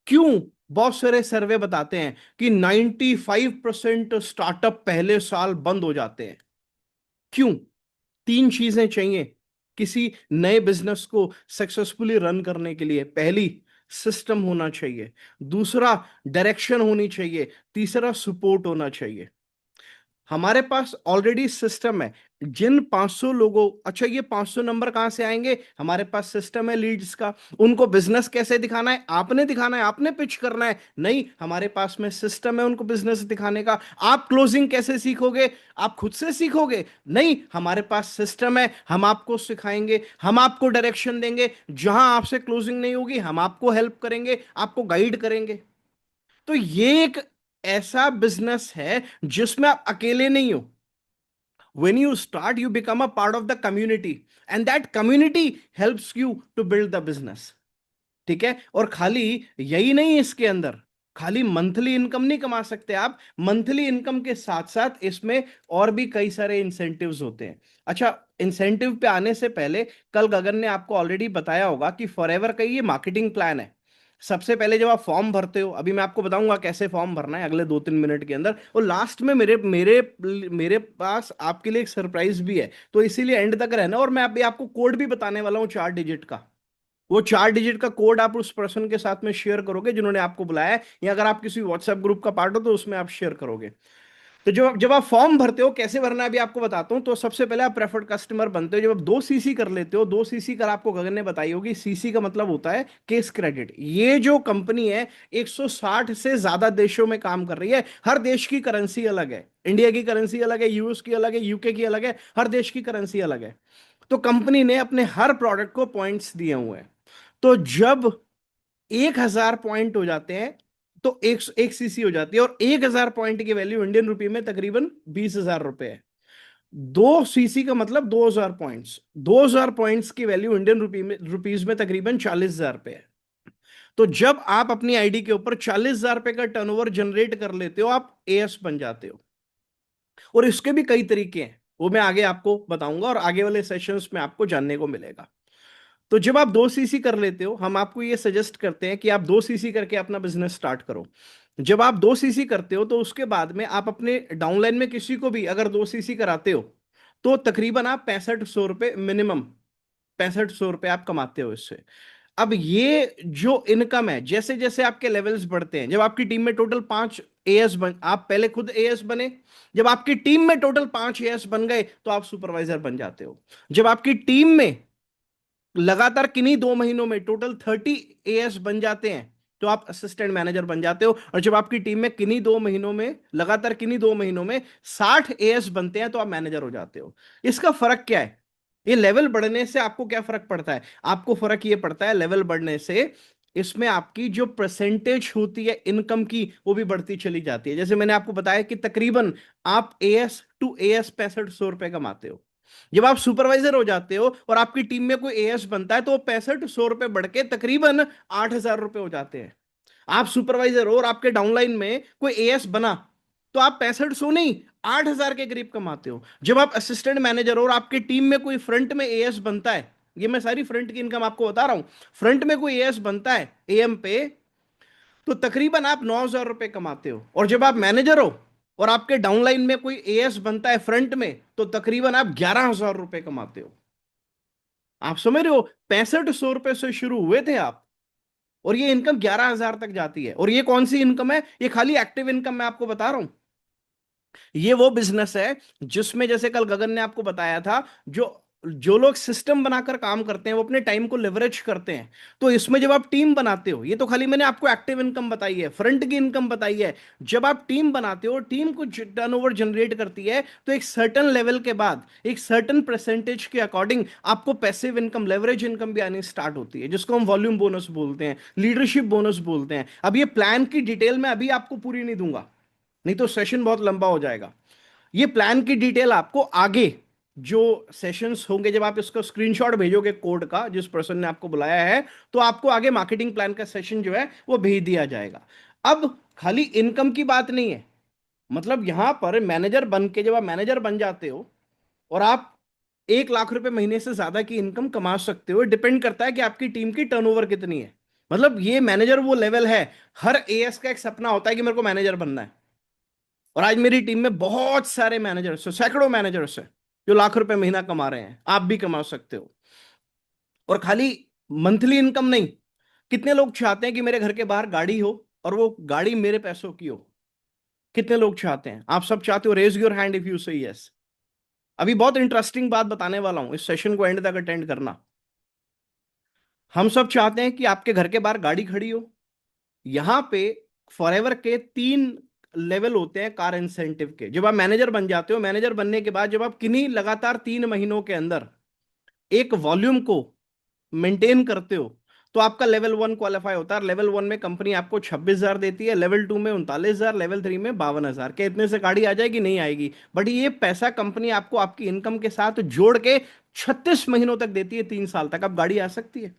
Speaker 1: क्यों, बहुत सारे सर्वे बताते हैं कि 95% स्टार्टअप पहले साल बंद हो जाते हैं। क्यों? 3 चीजें चाहिए किसी नए बिजनेस को सक्सेसफुली रन करने के लिए। पहली, सिस्टम होना चाहिए। दूसरा, डायरेक्शन होनी चाहिए। तीसरा, सपोर्ट होना चाहिए। हमारे पास ऑलरेडी सिस्टम है। जिन 500 लोगों, अच्छा ये 500 नंबर कहां से आएंगे? हमारे पास सिस्टम है लीड्स का। उनको बिजनेस कैसे दिखाना है? आपने दिखाना है, आपने पिच करना है। नहीं, हमारे पास में सिस्टम है उनको बिजनेस दिखाने का। आप क्लोजिंग कैसे सीखोगे? आप खुद से सीखोगे? नहीं, हमारे पास सिस्टम है, हम आपको सिखाएंगे, हम आपको डायरेक्शन देंगे। जहां आपसे क्लोजिंग नहीं होगी हम आपको हेल्प करेंगे, आपको गाइड करेंगे। तो ये एक ऐसा बिजनेस है जिसमें आप अकेले नहीं हो। when you start you become a part of the community, and that community helps you to build the business। ठीक है, और खाली यही नहीं, इसके अंदर खाली मंथली इनकम नहीं कमा सकते आप। मंथली इनकम के साथ साथ इसमें और भी कई सारे इंसेंटिव्स होते हैं। अच्छा, इंसेंटिव पे आने से पहले, कल गगन ने आपको ऑलरेडी बताया होगा कि फॉरएवर का ये मार्केटिंग प्लान है। सबसे पहले जब आप फॉर्म भरते हो, अभी मैं आपको बताऊंगा कैसे फॉर्म भरना है अगले 2-3 मिनट के अंदर, और लास्ट में मेरे मेरे मेरे पास आपके लिए एक सरप्राइज भी है। तो इसीलिए एंड तक रहना, और मैं अभी आपको कोड भी बताने वाला हूँ 4 डिजिट का। वो 4 डिजिट का कोड आप उस पर्सन के साथ में शेयर करोगे जिन्होंने आपको बुलाया है, या अगर आप किसी व्हाट्सएप ग्रुप का पार्ट हो तो उसमें आप शेयर करोगे। तो जब आप फॉर्म भरते हो, कैसे भरना है अभी आपको बताता हूं। तो सबसे पहले आप प्रेफर्ड कस्टमर बनते हो। जब आप 2 सीसी कर लेते हो, 2 सीसी कर आपको गगन ने बताई होगी, सीसी का मतलब होता है केस क्रेडिट। ये जो कंपनी है 160 से ज्यादा देशों में काम कर रही है। हर देश की करेंसी अलग है। इंडिया की करेंसी अलग है, यूएस की अलग है, यूके की अलग है, हर देश की करेंसी अलग है। तो कंपनी ने अपने हर प्रोडक्ट को पॉइंट्स दिए हुए हैं। तो जब 1,000 पॉइंट हो जाते हैं तो एक सीसी हो जाती है, और 1,000 पॉइंट की वैल्यू इंडियन रुपए में तकरीबन 20,000 रुपए है। 2 सीसी का मतलब 2,000 पॉइंट्स। 2,000 पॉइंट्स की वैल्यू इंडियन रुपीज में तकरीबन 40,000 रुपए है। तो जब आप अपनी आईडी के ऊपर 40,000 रुपए का टर्नओवर जनरेट कर लेते हो, आप एएस बन जाते हो। और इसके भी कई तरीके हैं, वो मैं आगे आपको बताऊंगा और आगे वाले सेशंस में आपको जानने को मिलेगा। तो जब आप 2 सीसी कर लेते हो, हम आपको ये सजेस्ट करते हैं कि आप 2 सीसी करके अपना बिजनेस स्टार्ट करो। जब आप 2 सीसी करते हो तो उसके बाद में आप अपने डाउनलाइन में किसी को भी अगर 2 सीसी कराते हो तो तकरीबन आप 6500 रुपये मिनिमम, 6500 रुपये आप कमाते हो इससे। अब ये जो इनकम है, जैसे जैसे आपके लेवल्स बढ़ते हैं, जब आपकी टीम में टोटल 5 एएस बन, आप पहले खुद एएस बने, जब आपकी टीम में टोटल 5 एएस बन गए तो आप सुपरवाइजर बन जाते हो। जब आपकी टीम में लगातार किन्हीं 2 महीनों में टोटल 30 एएस बन जाते हैं तो आप असिस्टेंट मैनेजर बन जाते हो। और जब आपकी टीम में किन्हीं 2 महीनों में, लगातार किन्हीं 2 महीनों में 60 एएस बनते हैं तो आप मैनेजर हो जाते हो। इसका फर्क क्या है? ये लेवल बढ़ने से आपको क्या फर्क पड़ता है? आपको फर्क ये पड़ता है लेवल बढ़ने से, इसमें आपकी जो परसेंटेज होती है इनकम की वो भी बढ़ती चली जाती है। जैसे मैंने आपको बताया कि तकरीबन आप एएस टू एएस 6500 रुपए कमाते हो। जब आप सुपरवाइजर हो जाते हो और आपकी टीम में कोई एएस बनता है तो 6500 रुपए बढ़ के तकरीबन 8,000 रुपए हो जाते हैं। आप सुपरवाइजर हो और आपके डाउनलाइन में कोई एएस बना तो आप 6500 नहीं, 8,000 के करीब कमाते हो। जब आप असिस्टेंट मैनेजर हो और आपकी टीम में कोई फ्रंट में एएस बनता है, ये मैं सारी फ्रंट की इनकम आपको बता रहा हूं, फ्रंट में कोई एएस बनता है एएम पे तो तकरीबन आप 9,000 रुपए कमाते हो। और जब आप मैनेजर हो और आपके डाउनलाइन में कोई एएस बनता है फ्रंट में तो तकरीबन आप 11,000 रुपए कमाते हो। आप समझ रहे हो? 6500 रुपए से शुरू हुए थे आप, और ये इनकम 11,000 तक जाती है। और ये कौन सी इनकम है? ये खाली एक्टिव इनकम मैं आपको बता रहा हूं। ये वो बिजनेस है जिसमें, जैसे कल गगन ने आपको बताया था, जो जो लोग सिस्टम बनाकर काम करते हैं वो अपने टाइम को लेवरेज करते हैं। तो इसमें जब आप टीम बनाते हो, ये तो खाली मैंने आपको एक्टिव इनकम बताई है, फ्रंट की इनकम बताई है। जब आप टीम बनाते हो, टीम को टर्नओवर जनरेट करती है, तो एक सर्टन लेवल के बाद एक सर्टन परसेंटेज के अकॉर्डिंग आपको पैसिव इनकम, लेवरेज इनकम भी आनी स्टार्ट होती है, जिसको हम वॉल्यूम बोनस बोलते हैं, लीडरशिप बोनस बोलते हैं। अब ये प्लान की डिटेल मैं अभी आपको पूरी नहीं दूंगा, नहीं तो सेशन बहुत लंबा हो जाएगा। ये प्लान की डिटेल आपको आगे जो सेशंस होंगे, जब आप इसको स्क्रीनशॉट भेजोगे कोड का जिस पर्सन ने आपको बुलाया है, तो आपको आगे मार्केटिंग प्लान का सेशन जो है वो भेज दिया जाएगा। अब खाली इनकम की बात नहीं है, मतलब यहां पर मैनेजर बन के जब आप मैनेजर बन जाते हो और आप 1 लाख रुपए महीने से ज्यादा की इनकम कमा सकते हो, डिपेंड करता है कि आपकी टीम की टर्नओवर कितनी है। मतलब ये मैनेजर वो लेवल है, हर एएस का एक सपना होता है कि मेरे को मैनेजर बनना है। और आज मेरी टीम में बहुत सारे मैनेजर्स हैं, सैकड़ों मैनेजर्स हैं जो लाख रुपए महीना कमा रहे हैं, आप भी कमा सकते हो। और खाली मंथली इनकम नहीं, कितने लोग चाहते हैं कि मेरे घर के बाहर गाड़ी हो और वो गाड़ी मेरे पैसों की हो? कितने लोग चाहते हैं? आप सब चाहते हो? Raise your hand if you say yes. अभी बहुत इंटरेस्टिंग बात बताने वाला हूं, इस सेशन को एंड तक अटेंड करना। हम सब चाहते हैं कि आपके घर के बाहर गाड़ी खड़ी हो। यहां पे फॉरएवर के 3 लेवल होते हैं कार इंसेंटिव के। जब आप मैनेजर बन जाते हो, मैनेजर बनने के बाद जब आप किन्हीं लगातार 3 महीनों के अंदर एक वॉल्यूम को मेंटेन करते हो, तो आपका लेवल 1 क्वालिफाई होता है। लेवल 1 में कंपनी आपको 26,000 देती है, लेवल 2 में 39,000, लेवल 3 में 52,000 के। इतने से गाड़ी आ जाएगी? नहीं आएगी, बट ये पैसा कंपनी आपको आपकी इनकम के साथ जोड़ के 36 महीनों तक देती है, 3 साल तक अब गाड़ी आ सकती है।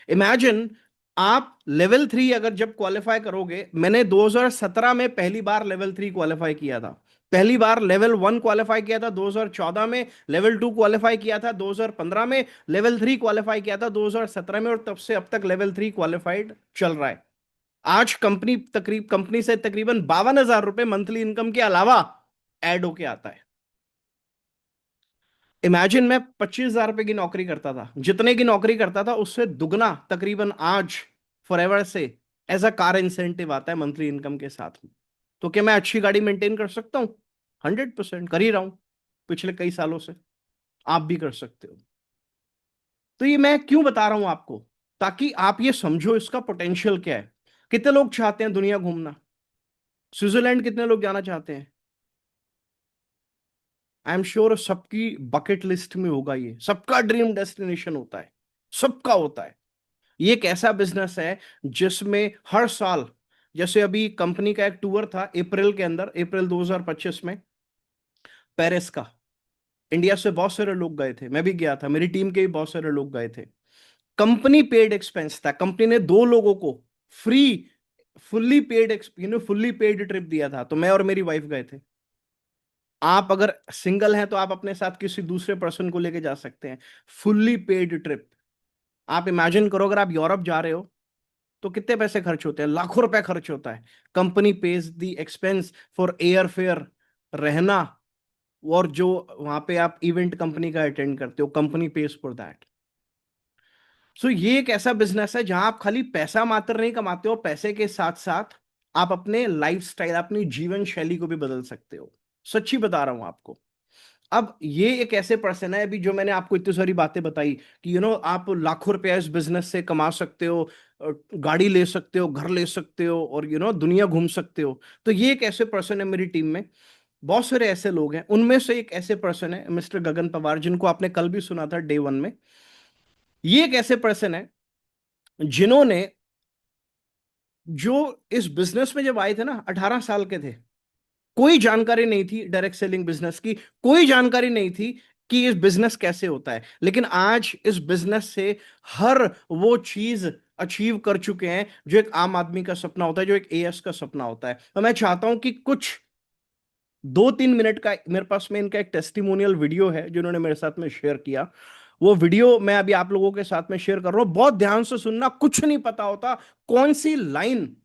Speaker 1: इमेजिन, आप लेवल 3 अगर जब क्वालिफाई करोगे, मैंने 2017 में पहली बार लेवल 3 क्वालिफाई किया था, पहली बार लेवल 1 क्वालिफाई किया था 2014 में, लेवल 2 क्वालिफाई किया था 2015 में, लेवल 3 क्वालिफाई किया था 2017 में, और तब से अब तक लेवल 3 क्वालिफाइड चल रहा है। आज कंपनी से तकरीबन 52,000 रुपए मंथली इनकम के अलावा ऐड होके आता है। इमेजिन, मैं 25,000 रुपए की नौकरी करता था, जितने की नौकरी करता था उससे दुगना तकरीबन आज फॉरएवर से एज अ कार इंसेंटिव आता है मंथली इनकम के साथ में। तो क्या मैं अच्छी गाड़ी मेंटेन कर सकता हूं? 100% कर ही रहा हूं पिछले कई सालों से। आप भी कर सकते हो। तो ये मैं क्यों बता रहा हूं आपको? ताकि आप ये समझो इसका पोटेंशियल क्या है। कितने लोग चाहते हैं दुनिया घूमना? स्विट्जरलैंड कितने लोग जाना चाहते हैं? आई एम श्योर सबकी बकेट लिस्ट में होगा, ये सबका ड्रीम डेस्टिनेशन होता है, सबका होता है। ये एक ऐसा बिजनेस है जिसमें हर साल, जैसे अभी कंपनी का एक टूर था अप्रैल के अंदर, अप्रैल 2025 में, पेरिस का। इंडिया से बहुत सारे लोग गए थे, मैं भी गया था, मेरी टीम के भी बहुत सारे लोग गए थे। कंपनी पेड एक्सपेंस था, कंपनी ने 2 लोगों को फ्री, फुल्ली पेड ट्रिप दिया था, तो मैं और मेरी वाइफ गए थे। आप अगर सिंगल हैं तो आप अपने साथ किसी दूसरे पर्सन को लेके जा सकते हैं, फुल्ली पेड ट्रिप। आप इमेजिन करो, अगर आप यूरोप जा रहे हो तो कितने पैसे खर्च होते हैं? लाखों रुपए खर्च होता है। Company page the expense for air fare, रहना, और जो वहां पे आप इवेंट कंपनी का अटेंड करते हो, कंपनी पेज फॉर दैट। सो ये एक ऐसा बिजनेस है जहां आप खाली पैसा मात्र नहीं कमाते हो, पैसे के साथ साथ आप अपने लाइफस्टाइल, अपनी जीवन शैली को भी बदल सकते हो। सच्ची बता रहा हूं आपको। अब ये एक ऐसे पर्सन है, अभी जो मैंने आपको इतनी सारी बातें बताई कि आप लाखों रुपया इस बिजनेस से कमा सकते हो, गाड़ी ले सकते हो, घर ले सकते हो, और दुनिया घूम सकते हो। तो ये एक ऐसे पर्सन है मेरी टीम में। बहुत सारे ऐसे लोग हैं, उनमें से एक ऐसे पर्सन है मिस्टर गगन पवार, जिनको आपने कल भी सुना था डे 1 में। ये एक ऐसे पर्सन है जिन्होंने, जो इस बिजनेस में जब आए थे ना, 18 साल के थे, कोई जानकारी नहीं थी डायरेक्ट सेलिंग बिजनेस की, कोई जानकारी नहीं थी कि इस बिजनेस कैसे होता है, लेकिन आज इस बिजनेस से हर वो चीज अचीव कर चुके हैं जो एक आम आदमी का सपना होता है, जो एक एएस का सपना होता है। तो मैं चाहता हूं कि कुछ 2-3 मिनट का मेरे पास में इनका एक टेस्टिमोनियल वीडियो है जो इन्होंने मेरे साथ में शेयर किया। वो वीडियो मैं अभी आप लोगों के साथ में शेयर कर रहा हूं, बहुत ध्यान से सुनना, कुछ नहीं पता होता कौन सी लाइन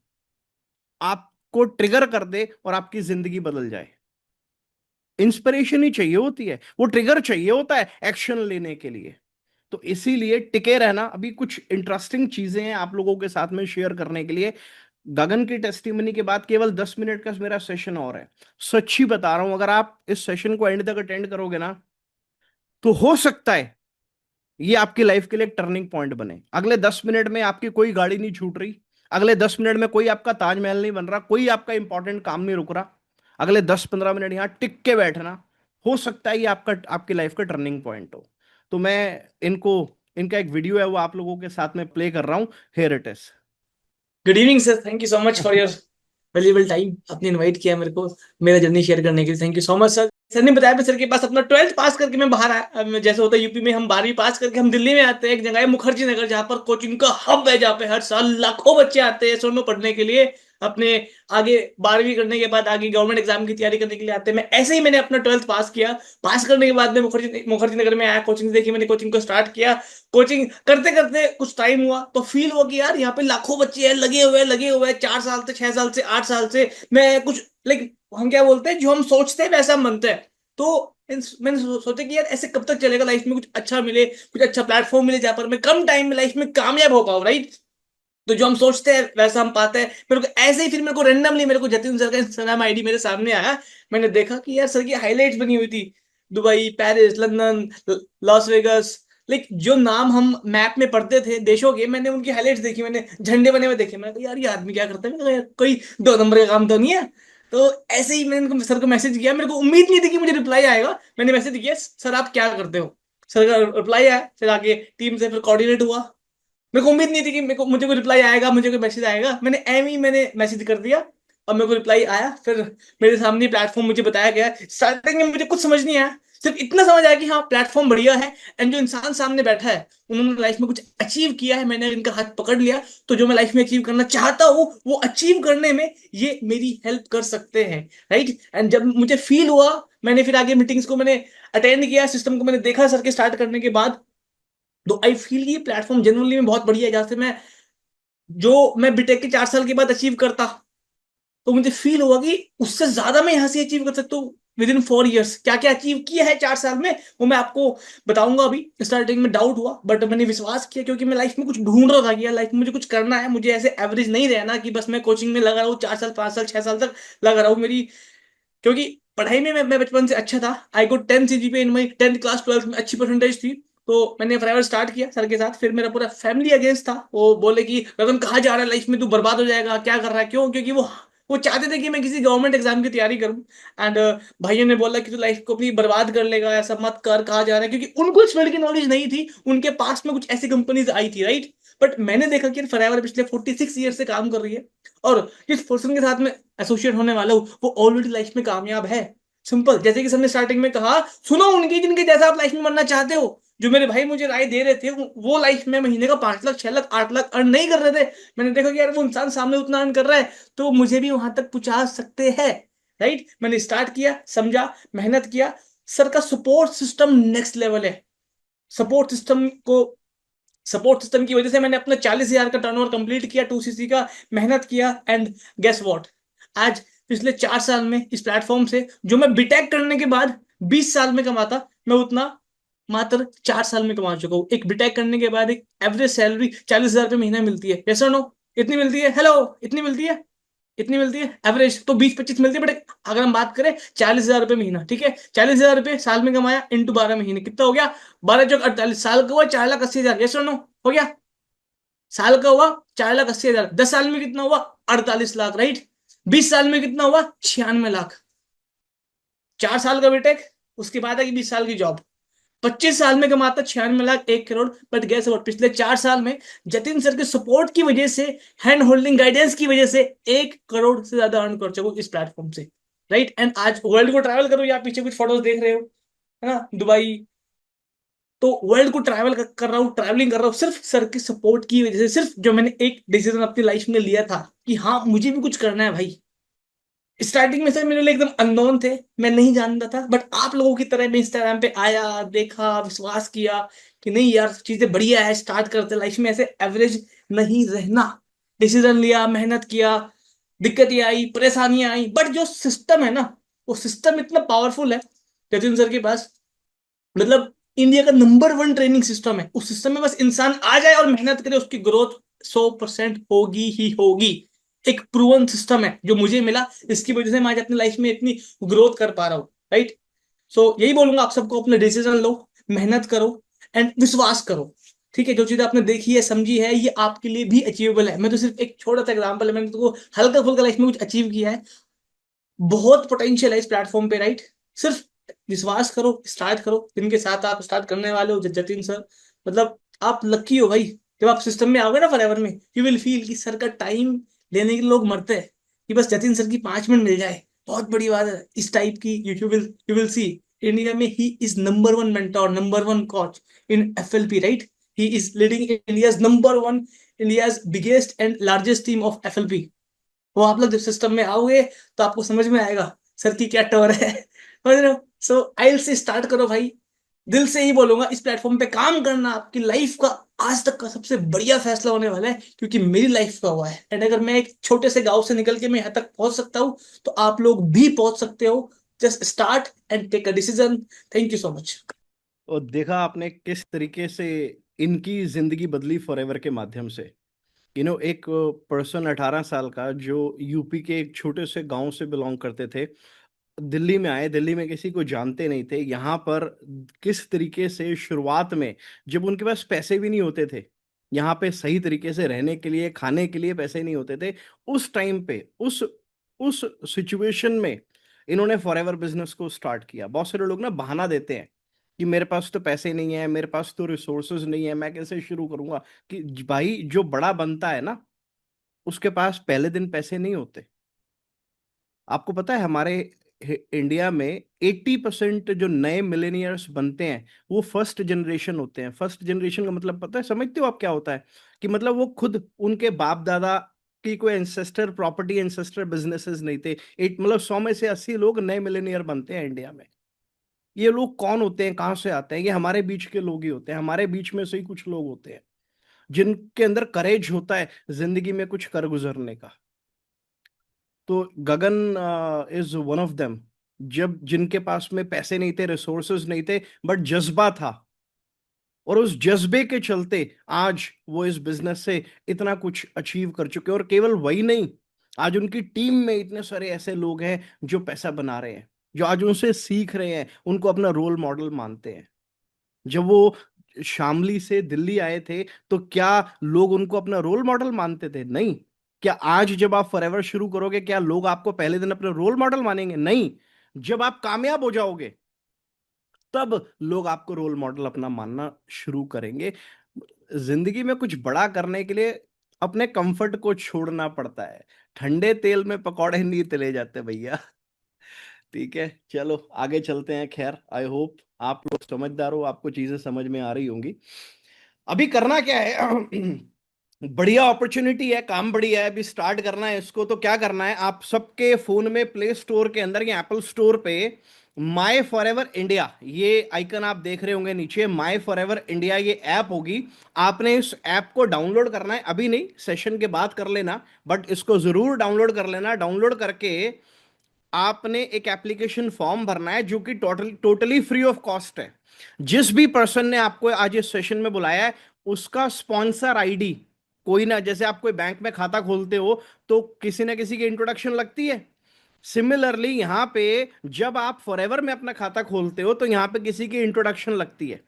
Speaker 1: आपको ट्रिगर कर दे और आपकी जिंदगी बदल जाए। इंस्पिरेशन ही चाहिए होती है, वो ट्रिगर चाहिए होता है एक्शन लेने के लिए। तो इसीलिए टिके रहना, अभी कुछ इंटरेस्टिंग चीजें हैं आप लोगों के साथ में शेयर करने के लिए। गगन की टेस्टिमनी के बाद केवल 10 मिनट का मेरा सेशन और है। सच्ची बता रहा हूं, अगर आप इस सेशन को एंड तक अटेंड करोगे ना, तो हो सकता है ये आपकी लाइफ के लिए एक टर्निंग पॉइंट बने। अगले 10 मिनट में आपकी कोई गाड़ी नहीं छूट रही, अगले 10 मिनट में कोई आपका ताजमहल नहीं बन रहा, कोई आपका इंपॉर्टेंट काम नहीं रुक रहा, अगले 10-15 मिनट यहाँ टिक के बैठना, हो सकता है ये आपका आपकी लाइफ का टर्निंग पॉइंट हो। तो मैं इनको इनका एक वीडियो है वो आप लोगों के साथ में प्ले कर रहा हूँ। Here it is.
Speaker 2: Good evening sir, thank you so much for your valuable time. आपने इनवाइट किया मेरे को मेरा जर्नी शेयर करने के लिए, thank you so much sir. Sir ने बताया मैं सर के पास अपना 12th पास करके मैं बाहर आया। जैसे होता है यूपी में, हम 12वीं पास करके हम दिल्ली में आते हैं, एक जगह है मुखर्जी नगर, जहाँ पर कोचिंग का हब है, जहाँ पे हर साल लाखों बच्चे आते हैं सोनो पढ़ने के लिए, अपने आगे 12वीं करने के बाद आगे गवर्नमेंट एग्जाम की तैयारी करने के लिए आते हैं। मैं ऐसे ही मैंने अपना 12th पास किया। पास करने के बाद में मुखर्जी मुखर्जी नगर में आया, कोचिंग देखी, मैंने कोचिंग को स्टार्ट किया। कोचिंग करते करते कुछ टाइम हुआ तो फील हुआ कि यार यहाँ पे लाखों बच्चे हैं, लगे हुए हैं 4 साल से, 6 साल से, 8 साल से। मैं कुछ लाइक, हम क्या बोलते हैं, जो हम सोचते हैं वैसा हम बनते हैं। तो मैंने सोचा कि यार ऐसे कब तक चलेगा, लाइफ में कुछ अच्छा मिले, कुछ अच्छा प्लेटफॉर्म मिले जहां पर मैं कम टाइम में लाइफ में कामयाब हो पाऊँ, राइट। तो जो हम सोचते हैं वैसा हम पाते हैं। मेरे को ऐसे ही फिर मेरे को रेंडमली मेरे को जतिन सर का इंस्टाग्राम आईडी मेरे सामने आया। मैंने देखा कि यार सर की हाईलाइट्स बनी हुई थी, Dubai, Paris, London, Las Vegas. Like जो नाम हम मैप में पढ़ते थे देशों के, मैंने उनकी हाईलाइट्स देखी, मैंने झंडे बने हुए देखे। मैंने कहा यार ये आदमी क्या करता है, मैंने कहा यार कोई 2 नंबर का काम तो नहीं है। तो ऐसे ही मैंने सर को मैसेज किया, मेरे को उम्मीद नहीं थी कि मुझे रिप्लाई आएगा। मैंने मैसेज किया, सर आप क्या करते हो। सर का रिप्लाई आया, फिर आगे टीम से फिर कोऑर्डिनेट हुआ। मेरे को उम्मीद नहीं थी कि मुझे कोई रिप्लाई आएगा, मुझे कोई मैसेज आएगा। मैंने एम ही मैंने मैसेज कर दिया और मेरे को रिप्लाई आया। फिर मेरे सामने प्लेटफॉर्म मुझे बताया गया। स्टार्टिंग में मुझे कुछ समझ नहीं आया, सिर्फ इतना समझ आया कि हाँ प्लेटफॉर्म बढ़िया है, एंड जो इंसान सामने बैठा है उन्होंने लाइफ में कुछ अचीव किया है, मैंने इनका हाथ पकड़ लिया। तो जो मैं लाइफ में अचीव करना चाहता हूँ वो अचीव करने में ये मेरी हेल्प कर सकते हैं, राइट। एंड जब मुझे फील हुआ, मैंने फिर आगे मीटिंग्स को मैंने अटेंड किया, सिस्टम को मैंने देखा सर के स्टार्ट करने के बाद। तो आई फील ये प्लेटफॉर्म जनरली में बहुत बढ़िया है, जहां से मैं बीटेक के 4 साल के बाद अचीव करता, तो मुझे फील हुआ कि उससे ज्यादा मैं यहाँ से अचीव कर सकता हूँ विद इन 4 ईयर्स। क्या क्या अचीव किया है 4 साल में वो मैं आपको बताऊंगा। अभी स्टार्टिंग में डाउट हुआ, बट मैंने विश्वास किया, क्योंकि मैं लाइफ में कुछ ढूंढ रहा था कि यार लाइफ में मुझे कुछ करना है। मुझे ऐसे एवरेज नहीं रहना कि बस मैं कोचिंग में लगा रहा हूँ 4 साल, 5 साल, 6 साल तक लगा रहा हूँ। मेरी क्योंकि पढ़ाई में मैं बचपन से अच्छा था। I got 10 CGPA in my 10th class, 12th में अच्छी परसेंटेज थी। तो मैंने फॉरएवर स्टार्ट किया सर के साथ। फिर मेरा पूरा फैमिली अगेंस्ट था, वो बोले कि रतन कहाँ जा रहा है, लाइफ में तू बर्बाद हो जाएगा, क्या कर रहा है, क्यों, क्योंकि वो चाहते थे कि मैं किसी गवर्नमेंट एग्जाम की तैयारी करूं। एंड भाइयों ने बोला कि तू लाइफ को अपनी बर्बाद कर लेगा, ऐसा मत कर, कहाँ जा रहा है, क्योंकि उनको इस फील्ड की नॉलेज नहीं थी। उनके पास में कुछ ऐसी कंपनीज आई थी, राइट। बट मैंने देखा कि फॉरएवर पिछले 46 ईयर से काम कर रही है, और जिस पर्सन के साथ में एसोसिएट होने वाला हूँ वो ऑलरेडी लाइफ में कामयाब है। सिंपल, जैसे कि सर ने स्टार्टिंग में कहा, सुनो उनकी जिनके जैसा आप लाइफ में बनना चाहते हो। जो मेरे भाई मुझे राय दे रहे थे, वो लाइफ में महीने का 5 लाख, 6 लाख, 8 लाख अर्न नहीं कर रहे थे। मैंने देखा कि यार वो इंसान सामने उतना अर्न कर रहा है, तो मुझे भी वहां तक पहुंचा सकते हैं, राइट। मैंने स्टार्ट किया, समझा, मेहनत किया। सर का सपोर्ट सिस्टम नेक्स्ट लेवल है। सपोर्ट सिस्टम को सपोर्ट सिस्टम की वजह से मैंने अपना 40,000 का टर्नओवर कंप्लीट किया, 2CC का, मेहनत किया। एंड गेस व्हाट, आज पिछले 4 साल में इस प्लेटफॉर्म से जो मैं बीटेक करने के बाद 20 साल में कमाता, मैं उतना मात्र 4 साल में कमा चुका हूँ। एक बीटेक करने के बाद एक एवरेज सैलरी 40,000 रुपये महीना मिलती है, यस और नो। इतनी मिलती है, हेलो, इतनी मिलती है, इतनी मिलती है। एवरेज तो 20-25 मिलती है, बट अगर हम बात करें 40,000 रुपये महीना, ठीक है, 40,000 रुपये साल में कमाया इंटू 12 महीने, कितना हो गया, 12 चौक 48, साल का हुआ 4,80,000, यस और नो, हो गया। साल का हुआ 4,80,000, 10 साल में कितना हुआ, 48 लाख, राइट। 20 साल में कितना हुआ, 96 लाख। 4 साल का बीटेक, उसके बाद है 20 साल की जॉब, 25 साल में कमाता 96 lakh, 1 crore. But gas what, पिछले 4 साल में जतिन सर के सपोर्ट की वजह से, हैंड होल्डिंग गाइडेंस की वजह से 1 करोड़ से ज्यादा अर्न कर चुका इस प्लेटफॉर्म से, राइट। एंड आज वर्ल्ड को ट्रैवल करो, या पीछे कुछ फोटोज देख रहे हो, है ना, दुबई। तो वर्ल्ड को ट्रैवल कर रहा हूँ, ट्रैवलिंग कर रहा हूँ सिर्फ सर के सपोर्ट की वजह से। सिर्फ जो मैंने एक डिसीजन अपनी लाइफ में लिया था कि हाँ मुझे भी कुछ करना है भाई। स्टार्टिंग में सर मेरे लिए एकदम अननोन थे, मैं नहीं जानता था, बट आप लोगों की तरह मैं इंस्टाग्राम पे आया, देखा, विश्वास किया कि नहीं यार चीजें बढ़िया है, स्टार्ट करते लाइफ में ऐसे एवरेज नहीं रहना। डिसीजन लिया, मेहनत किया, दिक्कतें आई, परेशानियां आई, बट जो सिस्टम है ना, वो सिस्टम इतना पावरफुल है जतिन सर के पास। मतलब इंडिया का नंबर 1 ट्रेनिंग सिस्टम है। उस सिस्टम में बस इंसान आ जाए और मेहनत करे, उसकी ग्रोथ 100% होगी ही होगी। एक प्रूवन सिस्टम है जो मुझे मिला, इसकी वजह से मैं आज अपनी लाइफ में इतनी ग्रोथ कर पा रहा हूँ, राइट। सो यही बोलूंगा आप सबको, अपने डिसीजन लो, मेहनत करो एंड विश्वास करो। ठीक है, जो चीज आपने देखी है, समझी है, ये आपके लिए भी अचीवेबल है। मैं तो सिर्फ एक छोटा सा एग्जांपल है, मैंने तो हल्का फुल्का लाइफ में कुछ अचीव किया है। बहुत पोटेंशियल है इस प्लेटफॉर्म पे, राइट? सिर्फ विश्वास करो, स्टार्ट करो। जिनके साथ आप स्टार्ट करने वाले हो, जतिन सर, मतलब आप लकी हो भाई। जब आप सिस्टम में आओगे ना फॉरएवर में, यू विल फील कि सर का टाइम लेने के लिए लोग मरते हैं, कि बस जतिन सर की 5 मिनट मिल जाए, बहुत बड़ी बात है। इस टाइप की यू विल सी इंडिया में he is number one mentor, number one coach in FLP, right? He is leading India's number one, India's biggest and largest team of FLP. वो आप लोग जब सिस्टम में आओगे तो आपको समझ में आएगा सर की क्या टोर है। समझ रहे हो? सो आई से स्टार्ट करो भाई। दिल से ही बोलूंगा, इस प्लेटफॉर्म पे काम करना आपकी लाइफ का आज तक का सबसे बढ़िया फैसला होने वाला है, क्योंकि मेरी लाइफ का हुआ है। एंड अगर मैं एक छोटे से गांव से निकल के मैं यहाँ तक पहुंच सकता हूँ, तो आप लोग भी पहुंच सकते हो। Just start and take a decision. Thank you so much.
Speaker 1: और देखा आपने किस तरीके से इनकी जिंदगी बदली फॉरएवर के माध्यम से। एक पर्सन 18 साल का जो यूपी के एक छोटे से गांव से बिलोंग करते थे, दिल्ली में आए, दिल्ली में किसी को जानते नहीं थे, यहाँ पर किस तरीके से शुरुआत में, जब उनके पास पैसे भी नहीं होते थे, यहाँ पे सही तरीके से रहने के लिए, खाने के लिए पैसे नहीं होते थे, उस टाइम पे, उस सिचुएशन में इन्होंने फॉरएवर बिजनेस को स्टार्ट किया। बहुत सारे लोग ना बहाना देते हैं कि मेरे पास तो पैसे नहीं है, मेरे पास तो रिसोर्सेज नहीं है, मैं कैसे शुरू करूंगा। कि भाई जो बड़ा बनता है ना, उसके पास पहले दिन पैसे नहीं होते। आपको पता है हमारे इंडिया में 80% जो नए मिलेनियर्स बनते हैं वो फर्स्ट जनरेशन होते हैं। फर्स्ट जनरेशन का मतलब पता है, समझते हो आप क्या होता है? कि मतलब वो खुद, उनके बाप दादा की कोई एंसेस्टर प्रॉपर्टी, एंसेस्टर बिजनेसेस नहीं थे। एट मतलब 100 में से 80 लोग नए मिलेनियर बनते हैं इंडिया में। ये लोग कौन होते हैं, कहाँ से आते हैं? ये हमारे बीच के लोग ही होते हैं। हमारे बीच में से ही कुछ लोग होते हैं जिनके अंदर करेज होता है जिंदगी में कुछ कर गुजरने का। तो गगन इज वन ऑफ देम। जब जिनके पास में पैसे नहीं थे, रिसोर्सेज नहीं थे, बट जज्बा था, और उस जज्बे के चलते आज वो इस बिजनेस से इतना कुछ अचीव कर चुके हैं। और केवल वही नहीं, आज उनकी टीम में इतने सारे ऐसे लोग हैं जो पैसा बना रहे हैं, जो आज उनसे सीख रहे हैं, उनको अपना रोल मॉडल मानते हैं। जब वो शामली से दिल्ली आए थे, तो क्या लोग उनको अपना रोल मॉडल मानते थे? नहीं। क्या आज जब आप फॉरएवर शुरू करोगे, क्या लोग आपको पहले दिन अपने रोल मॉडल मानेंगे? नहीं। जब आप कामयाब हो जाओगे, तब लोग आपको रोल मॉडल अपना मानना शुरू करेंगे। जिंदगी में कुछ बड़ा करने के लिए अपने कंफर्ट को छोड़ना पड़ता है। ठंडे तेल में पकौड़े नहीं तले जाते भैया। ठीक है, चलो आगे चलते हैं। खैर, आई होप आप लोग समझदार हो, आपको चीजें समझ में आ रही होंगी। अभी करना क्या है? बढ़िया अपॉर्चुनिटी है, काम बढ़िया है, अभी स्टार्ट करना है इसको। तो क्या करना है, आप सबके फोन में प्ले स्टोर के अंदर या एप्पल स्टोर पे माई फॉर एवर इंडिया, ये आइकन आप देख रहे होंगे नीचे, माई फॉर एवर इंडिया ये ऐप होगी। आपने इस ऐप को डाउनलोड करना है, अभी नहीं, सेशन के बाद कर लेना, बट इसको जरूर डाउनलोड कर लेना। डाउनलोड करके आपने एक एप्लीकेशन फॉर्म भरना है, जो कि टोटली फ्री ऑफ कॉस्ट है। जिस भी पर्सन ने आपको आज इस सेशन में बुलाया है, उसका स्पॉन्सर आईडी, कोई ना, जैसे आप कोई बैंक में खाता खोलते हो तो किसी ना किसी की इंट्रोडक्शन लगती है। सिमिलरली यहां पे जब आप फॉरएवर में अपना खाता खोलते हो, तो यहां पे किसी की इंट्रोडक्शन लगती है।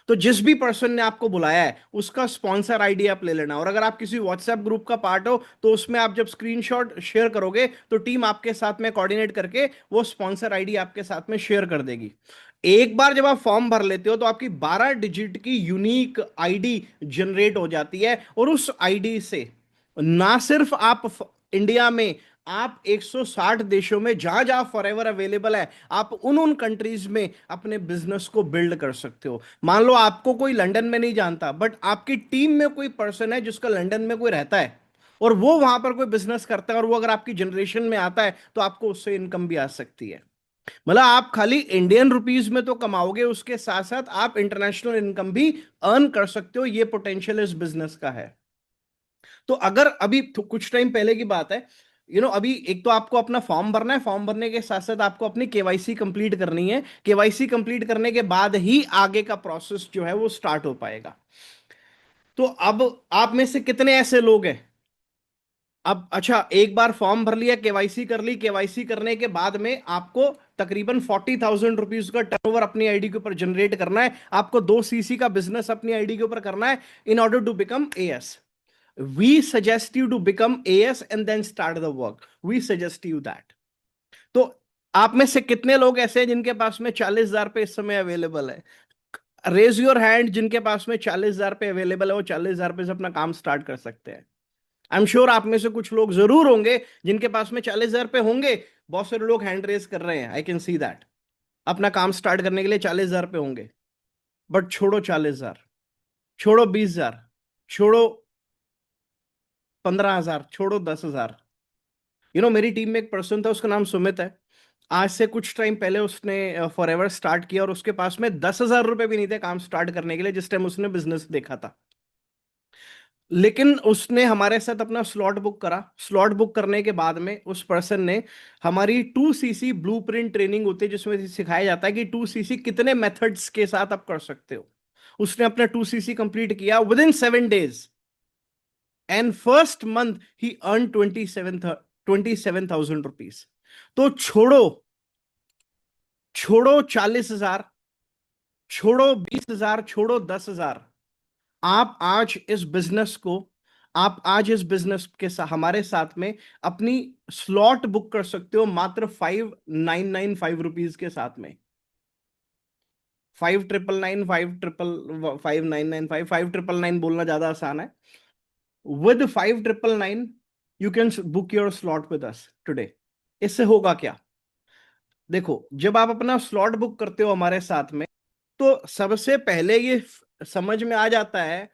Speaker 1: तो जिस भी पर्सन ने आपको बुलाया है, उसका स्पॉन्सर आईडी आप ले लेना। और अगर आप किसी व्हाट्सएप ग्रुप का पार्ट हो, तो उसमें आप जब स्क्रीनशॉट शेयर करोगे, तो टीम आपके साथ में कोऑर्डिनेट करके वो स्पॉन्सर आईडी आपके साथ में शेयर कर देगी। एक बार जब आप फॉर्म भर लेते हो, तो आपकी 12 डिजिट की यूनिक आईडी जनरेट हो जाती है। और उस आईडी से ना सिर्फ आप इंडिया में, आप 160 देशों में, जहां जहां फॉरएवर अवेलेबल है, आप उन उन कंट्रीज में अपने बिजनेस को बिल्ड कर सकते हो। मान लो आपको कोई लंदन में नहीं जानता, बट आपकी टीम में कोई पर्सन है जिसका लंदन में कोई रहता है, और वो वहां पर कोई बिजनेस करता है, और वो अगर आपकी जनरेशन में आता है, तो आपको उससे इनकम भी आ सकती है। मतलब आप खाली इंडियन रुपीज में तो कमाओगे, उसके साथ साथ आप इंटरनेशनल इनकम भी अर्न कर सकते हो। ये पोटेंशियल इस बिजनेस का है। तो अगर अभी कुछ टाइम पहले की बात है, अभी एक तो आपको अपना फॉर्म भरना है, फॉर्म भरने के साथ साथ आपको अपनी केवाईसी कंप्लीट करनी है। केवाईसी कंप्लीट करने के बाद ही आगे का प्रोसेस जो है वो स्टार्ट हो पाएगा। तो अब आप में से कितने ऐसे लोग हैं अब अच्छा, एक बार फॉर्म भर लिया, केवाईसी कर ली, केवाईसी करने के बाद में आपको तकरीबन 40,000 रुपीज का टर्नओवर अपनी आईडी के ऊपर जनरेट करना है, आपको 2 सीसी का बिजनेस अपनी आईडी के ऊपर करना है in order to become AS. We suggest you to become AS and then start the work, we suggest you that. तो आप में से कितने लोग ऐसे हैं जिनके पास में 40,000 पे इस समय अवेलेबल है? रेज योर हैंड, जिनके पास में 40,000 पे अवेलेबल है, वो 40,000 पे से अपना काम स्टार्ट कर सकते हैं। आई एम श्योर आप में से कुछ लोग जरूर होंगे जिनके पास में 40,000 पे होंगे। बहुत सारे लोग हैंड रेज कर रहे हैं, आई कैन सी दैट। अपना काम स्टार्ट करने के लिए 40,000 पे होंगे। बट छोड़ो 40,000, छोड़ो 20,000, छोड़ो 15,000, छोड़ो 10,000। मेरी टीम में एक पर्सन था, उसका नाम सुमित है। आज से कुछ टाइम पहले उसने फॉरएवर स्टार्ट किया और उसके पास में 10,000 रुपए भी नहीं थे काम स्टार्ट करने के लिए, जिस टाइम उसने बिजनेस देखा था। लेकिन उसने हमारे साथ अपना स्लॉट बुक करा। स्लॉट बुक करने के बाद में उस पर्सन ने हमारी 2 सीसी ब्लूप्रिंट ट्रेनिंग होती है, जिसमें सिखाया जाता है कि 2 सीसी कितने मेथड्स के साथ आप कर सकते हो। उसने अपना 2 सीसी कंप्लीट किया with in 7 days, and first month he earn 27,000 rupees. तो छोड़ो, छोड़ो 40,000, छोड़ो 20,000, छोड़ो 10,000। आप आज इस बिजनेस को, आप आज इस बिजनेस के साथ हमारे साथ में अपनी स्लॉट बुक कर सकते हो मात्र 5,995 रुपीज के साथ में। 5,999, 5,999, 5,999 बोलना ज्यादा आसान है। With 5,999 you can book your slot with us today. इससे होगा क्या? देखो, जब आप अपना स्लॉट बुक करते हो हमारे साथ में, तो सबसे पहले ये समझ में आ जाता है,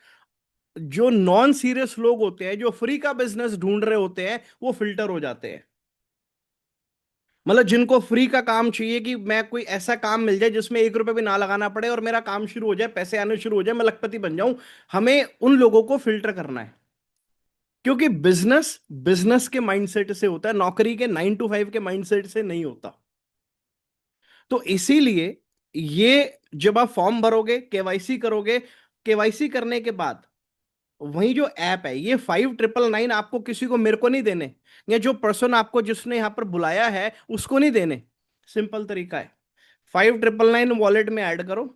Speaker 1: जो नॉन सीरियस लोग होते हैं, जो फ्री का बिजनेस ढूंढ रहे होते हैं, वो फिल्टर हो जाते हैं। मतलब जिनको फ्री का काम चाहिए कि मैं कोई ऐसा काम मिल जाए जिसमें 1 रुपए भी ना लगाना पड़े और मेरा काम शुरू हो जाए, पैसे आने शुरू हो जाए, मैं लखपति बन जाऊं, हमें उन लोगों को फिल्टर करना है। क्योंकि बिजनेस बिजनेस के माइंडसेट से होता है, नौकरी के 9 to 5 के माइंडसेट से नहीं होता। तो इसीलिए ये, जब आप फॉर्म भरोगे, केवाईसी करोगे, केवाईसी करने के बाद वही जो ऐप है, ये 5,999 आपको किसी को, मेरे को नहीं देने, या जो पर्सन आपको जिसने यहां पर बुलाया है उसको नहीं देने। सिंपल तरीका है, 5,999 वॉलेट में ऐड करो।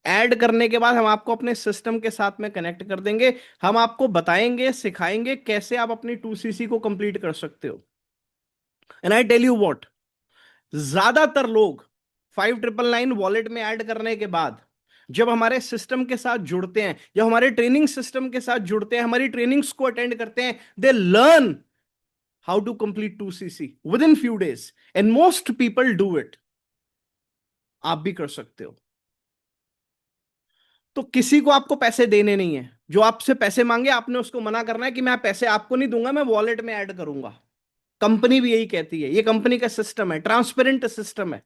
Speaker 1: ऐड करने के बाद हम आपको अपने सिस्टम के साथ में कनेक्ट कर देंगे। हम आपको बताएंगे, सिखाएंगे कैसे आप अपनी 2 सीसी को कंप्लीट कर सकते हो। And I tell you what, ज्यादातर लोग 5,999 वॉलेट में ऐड करने के बाद जब हमारे सिस्टम के साथ जुड़ते हैं, जब हमारे ट्रेनिंग सिस्टम के साथ जुड़ते हैं, हमारी ट्रेनिंग्स को अटेंड करते हैं, they learn how to complete 2 CC within few days, and most people do it. आप भी कर सकते हो। तो किसी को आपको पैसे देने नहीं है। जो आपसे पैसे मांगे, आपने उसको मना करना है कि मैं पैसे आपको नहीं दूंगा, मैं वॉलेट में ऐड करूंगा। कंपनी भी यही कहती है, ये कंपनी का सिस्टम है, ट्रांसपेरेंट सिस्टम है।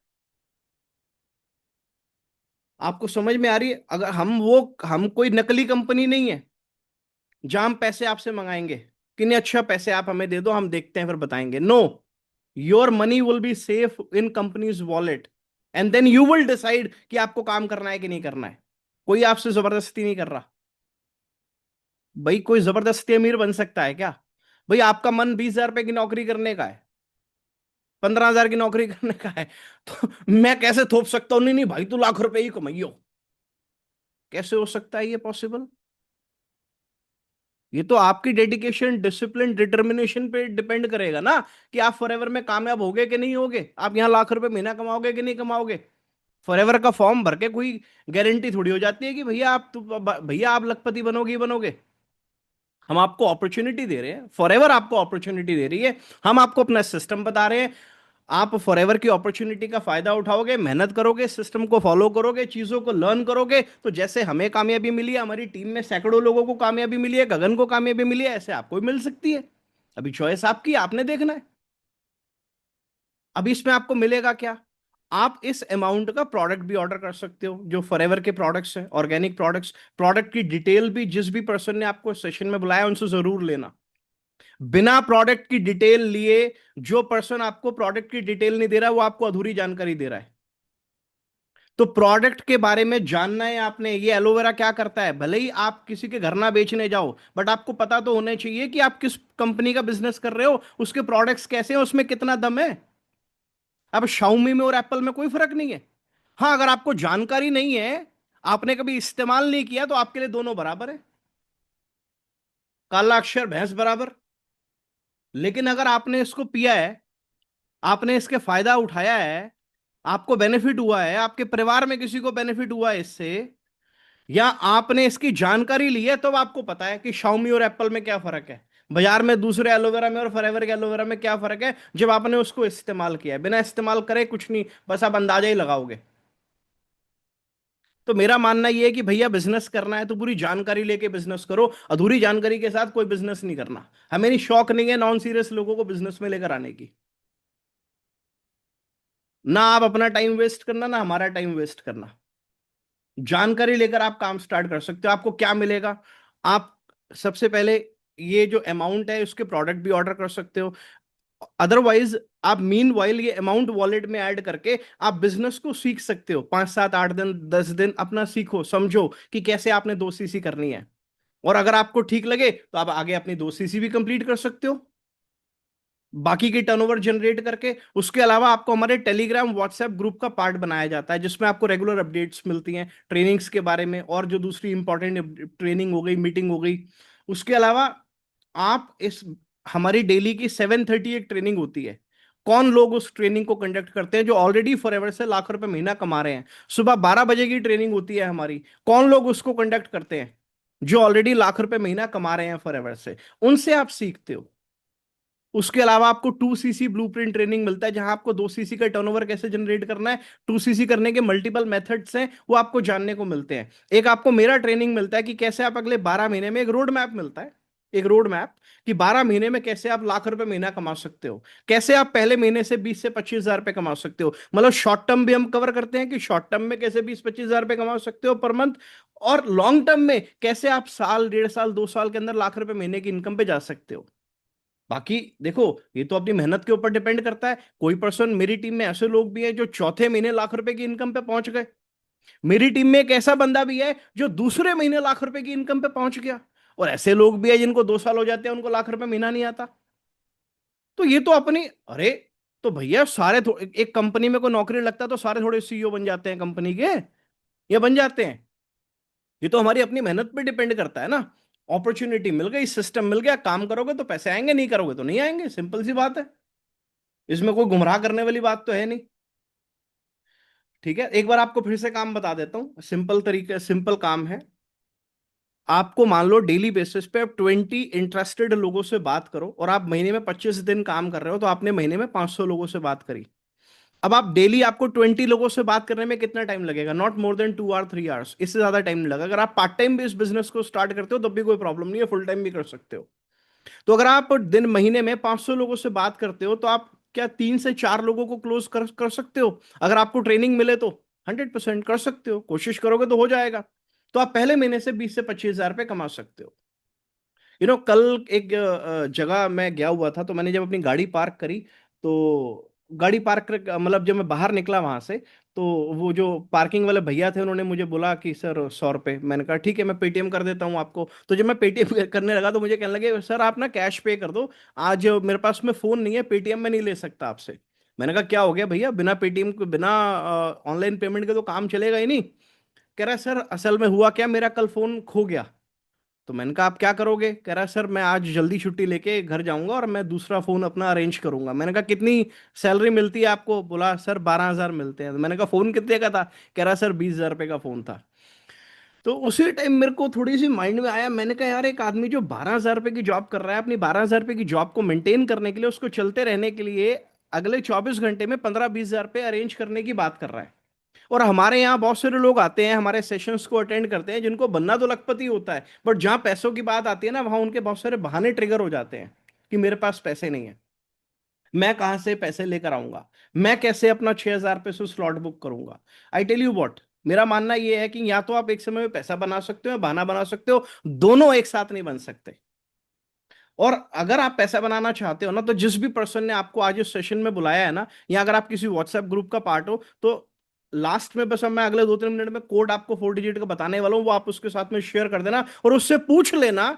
Speaker 1: आपको समझ में आ रही है? अगर हम कोई नकली कंपनी नहीं है जहां हम पैसे आपसे मंगाएंगे कि नहीं, अच्छा पैसे आप हमें दे दो, हम देखते हैं फिर बताएंगे। No, your money will be safe in company's wallet, and then you will decide कि आपको काम करना है कि नहीं करना है। कोई आपसे जबरदस्ती नहीं कर रहा। भाई कोई जबरदस्ती अमीर बन सकता है क्या? भाई आपका मन 20,000 रुपए की नौकरी करने का है, 15,000 की नौकरी करने का है, तो मैं कैसे थोप सकता हूं, नहीं नहीं भाई तू लाख रुपए ही कमाइयो? कैसे हो सकता है ये पॉसिबल? ये तो आपकी डेडिकेशन, डिसिप्लिन, डिटर्मिनेशन पे डिपेंड करेगा ना, कि आप फॉरएवर में कामयाब होगे कि नहीं होगे, आप यहाँ लाख रुपए महीना कमाओगे कि नहीं कमाओगे। फॉरएवर का फॉर्म भर के कोई गारंटी थोड़ी हो जाती है कि भैया आप लखपति बनोगे ही बनोगे। हम आपको अपॉर्चुनिटी दे रहे हैं, फॉरएवर आपको अपॉर्चुनिटी दे रही है। हम आपको अपना सिस्टम बता रहे हैं। आप फॉरएवर की अपॉर्चुनिटी का फायदा उठाओगे, मेहनत करोगे, सिस्टम को फॉलो करोगे, चीजों को लर्न करोगे, तो जैसे हमें कामयाबी मिली है, हमारी टीम में सैकड़ों लोगों को कामयाबी मिली है, गगन को कामयाबी मिली है, ऐसे आपको भी मिल सकती है। अभी चॉइस आपकी, आपने देखना है। अभी इसमें आपको मिलेगा क्या? आप इस अमाउंट का प्रोडक्ट भी ऑर्डर कर सकते हो, जो फॉरएवर के प्रोडक्ट्स हैं, ऑर्गेनिक प्रोडक्ट्स। प्रोडक्ट की डिटेल भी जिस भी पर्सन ने आपको सेशन में बुलाया उनसे जरूर लेना। बिना प्रोडक्ट की डिटेल लिए, जो पर्सन आपको प्रोडक्ट की डिटेल नहीं दे रहा है, वो आपको अधूरी जानकारी दे रहा है। तो प्रोडक्ट के बारे में जानना है आपने, ये एलोवेरा क्या करता है। भले ही आप किसी के घर ना बेचने जाओ, बट आपको पता तो होना चाहिए कि आप किस कंपनी का बिजनेस कर रहे हो, उसके प्रोडक्ट्स कैसे हैं, उसमें कितना दम है। अब शाओमी में और एप्पल में कोई फर्क नहीं है। हाँ, अगर आपको जानकारी नहीं है, आपने कभी इस्तेमाल नहीं किया, तो आपके लिए दोनों बराबर है, काला अक्षर भैंस बराबर। लेकिन अगर आपने इसको पिया है, आपने इसके फायदा उठाया है, आपको बेनिफिट हुआ है, आपके परिवार में किसी को बेनिफिट हुआ है इससे, या आपने इसकी जानकारी ली है, तो आपको पता है कि शाओमी और एप्पल में क्या फर्क है, बाजार में दूसरे एलोवेरा में और फॉरएवर के एलोवेरा में क्या फर्क है, जब आपने उसको इस्तेमाल किया है। बिना इस्तेमाल करे कुछ नहीं, बस आप अंदाजा ही लगाओगे। तो मेरा मानना यह है कि भैया बिजनेस करना है तो पूरी जानकारी लेके बिजनेस करो, अधूरी जानकारी के साथ कोई बिजनेस नहीं करना। हमें नहीं, शौक नहीं है नॉन सीरियस लोगों को बिजनेस में लेकर आने की। ना आप अपना टाइम वेस्ट करना, ना हमारा टाइम वेस्ट करना। जानकारी लेकर आप काम स्टार्ट कर सकते हो। आपको क्या मिलेगा, आप सबसे पहले ये जो अमाउंट है उसके प्रोडक्ट भी ऑर्डर कर सकते हो। अदरवाइज आप मीन वाइल ये अमाउंट वॉलेट में ऐड करके आप बिजनेस को सीख सकते हो। 5 7 8 दिन 10 दिन अपना सीखो, समझो कि कैसे आपने 2 सीसी करनी है। और अगर आपको ठीक लगे तो आप आगे अपनी 2 सीसी भी कंप्लीट कर सकते हो, बाकी की टर्नओवर जनरेट करके। उसके अलावा आपको हमारे टेलीग्राम व्हाट्सएप ग्रुप का पार्ट बनाया जाता है, जिसमें आपको रेगुलर अपडेट्स मिलती हैं ट्रेनिंग्स के बारे में, और जो दूसरी इंपॉर्टेंट ट्रेनिंग हो गई, मीटिंग हो गई। उसके अलावा आप इस हमारी डेली की 7:30 एक ट्रेनिंग होती है। कौन लोग उस ट्रेनिंग को कंडक्ट करते हैं जो ऑलरेडी फॉरएवर से लाख रुपए महीना कमा रहे हैं। सुबह 12 बजे की ट्रेनिंग होती है हमारी। कौन लोग उसको कंडक्ट करते हैं जो ऑलरेडी लाख रुपए महीना कमा रहे हैं फॉरएवर से, उनसे आप सीखते हो। उसके अलावा आपको 2 सीसी ब्लूप्रिंट ट्रेनिंग मिलता है, जहां आपको 2 सीसी का टर्नओवर कैसे जनरेट करना है, 2 सीसी करने के मल्टीपल मेथड्स हैं, वो आपको जानने को मिलते हैं। एक आपको मेरा ट्रेनिंग मिलता है कि कैसे आप अगले 12 महीने में, एक रोड मैप मिलता है, एक रोड मैप, कि 12 महीने में कैसे आप लाख रुपए महीना कमा सकते हो। कैसे आप पहले महीने से 20 से 25 हजार रुपए कमा सकते हो, मतलब शॉर्ट टर्म भी हम कवर करते हैं कि शॉर्ट टर्म में कैसे 20 25 हजार रुपए कमा सकते हो पर मंथ, और लॉन्ग टर्म में कैसे आप साल 1.5 साल 2 साल के अंदर लाख रुपए महीने की इनकम पे जा सकते हो। बाकी देखो, ये तो अपनी मेहनत के ऊपर डिपेंड करता है। कोई पर्सन, मेरी टीम में ऐसे लोग भी हैं जो चौथे महीने लाख रुपए की इनकम पे पहुंच गए। मेरी टीम में एक ऐसा बंदा भी है जो दूसरे महीने लाख रुपए की इनकम पे पहुंच गया। और ऐसे लोग भी हैं जिनको 2 साल हो जाते हैं, उनको लाख रुपए महीना नहीं आता। तो ये तो अपनी, अरे, तो भैया सारे एक कंपनी में कोई नौकरी लगता है तो सारे थोड़े सीईओ बन जाते हैं कंपनी के, ये बन जाते हैं। ये तो हमारी अपनी मेहनत पे डिपेंड करता है ना। अपॉर्चुनिटी मिल गई, सिस्टम मिल गया, काम करोगे तो पैसे आएंगे, नहीं करोगे तो नहीं आएंगे, सिंपल सी बात है। इसमें कोई गुमराह करने वाली बात तो है नहीं। ठीक है, एक बार आपको फिर से काम बता देता हूँ, सिंपल तरीके, सिंपल काम है। आपको मान लो डेली बेसिस पे आप 20 इंटरेस्टेड लोगों से बात करो, और आप महीने में 25 दिन काम कर रहे हो, तो आपने महीने में 500 लोगों से बात करी। अब आप डेली, आपको 20 लोगों से बात करने में कितना टाइम लगेगा, नॉट मोर देन 2 और 3 आवर्स, इससे ज्यादा टाइम नहीं लगेगा। अगर आप पार्ट टाइम भी इस बिजनेस को स्टार्ट करते हो तब भी कोई प्रॉब्लम नहीं है, फुल टाइम भी कर सकते हो। तो अगर आप दिन महीने में 500 लोगों से बात करते हो, तो आप क्या 3 से 4 लोगों को क्लोज कर सकते हो। अगर आपको ट्रेनिंग मिले तो 100% कर सकते हो, कोशिश करोगे तो हो जाएगा। तो आप पहले महीने से 20 से 25 हजार रुपये कमा सकते हो। कल एक जगह मैं गया हुआ था, तो मैंने जब अपनी गाड़ी पार्क करी, तो गाड़ी पार्क कर, मतलब जब मैं बाहर निकला वहां से, तो वो जो पार्किंग वाले भैया थे उन्होंने मुझे बोला कि सर 100 रुपये। मैंने कहा ठीक है, मैं पेटीएम कर देता हूँ आपको। तो जब मैं पेटीएम करने लगा तो मुझे कहने लगे सर आप ना कैश पे कर दो, आज मेरे पास में फोन नहीं है, पेटीएम में नहीं ले सकता आपसे। मैंने कहा क्या हो गया भैया, बिना पेटीएम के, बिना ऑनलाइन पेमेंट के तो काम चलेगा ही नहीं। कह रहा है सर असल में हुआ क्या, मेरा कल फोन खो गया। तो मैंने कहा आप क्या करोगे, कह रहा है सर मैं आज जल्दी छुट्टी लेके घर जाऊंगा और मैं दूसरा फोन अपना अरेंज करूंगा। मैंने कहा कितनी सैलरी मिलती है आपको, बोला सर 12,000 मिलते हैं। तो मैंने कहा फोन कितने का था, कह रहा सर 20,000 रुपये का फोन था। तो उसी टाइम मेरे को थोड़ी सी माइंड में आया, मैंने कहा यार एक आदमी जो 12,000 रुपये की जॉब कर रहा है, अपनी 12,000 रुपये की जॉब को मेंटेन करने के लिए, उसको चलते रहने के लिए अगले 24 घंटे में 15 20 हजार रुपये अरेंज करने की बात कर रहा है। और हमारे यहाँ बहुत सारे लोग आते हैं, हमारे सेशंस को अटेंड करते हैं, जिनको बनना तो लखपति होता है, बट जहां पैसों की बात आती है ना, वहां उनके बहुत सारे बहाने ट्रिगर हो जाते हैं कि मेरे पास पैसे नहीं है, मैं कहां से पैसे लेकर आऊंगा, मैं कैसे अपना 6,000 रुपये से स्लॉट बुक करूंगा। आई टेल यू वॉट, मेरा मानना यह है कि या तो आप एक समय में पैसा बना सकते हो या बहाना बना सकते हो, दोनों एक साथ नहीं बन सकते। और अगर आप पैसा बनाना चाहते हो ना, तो जिस भी पर्सन ने आपको आज इस सेशन में बुलाया है ना, या अगर आप किसी व्हाट्सएप ग्रुप का पार्ट हो, तो लास्ट में बस अब मैं अगले 2-3 मिनट में कोड आपको 4 डिजिट का बताने वाला हूँ, वो आप उसके साथ में शेयर कर देना और उससे पूछ लेना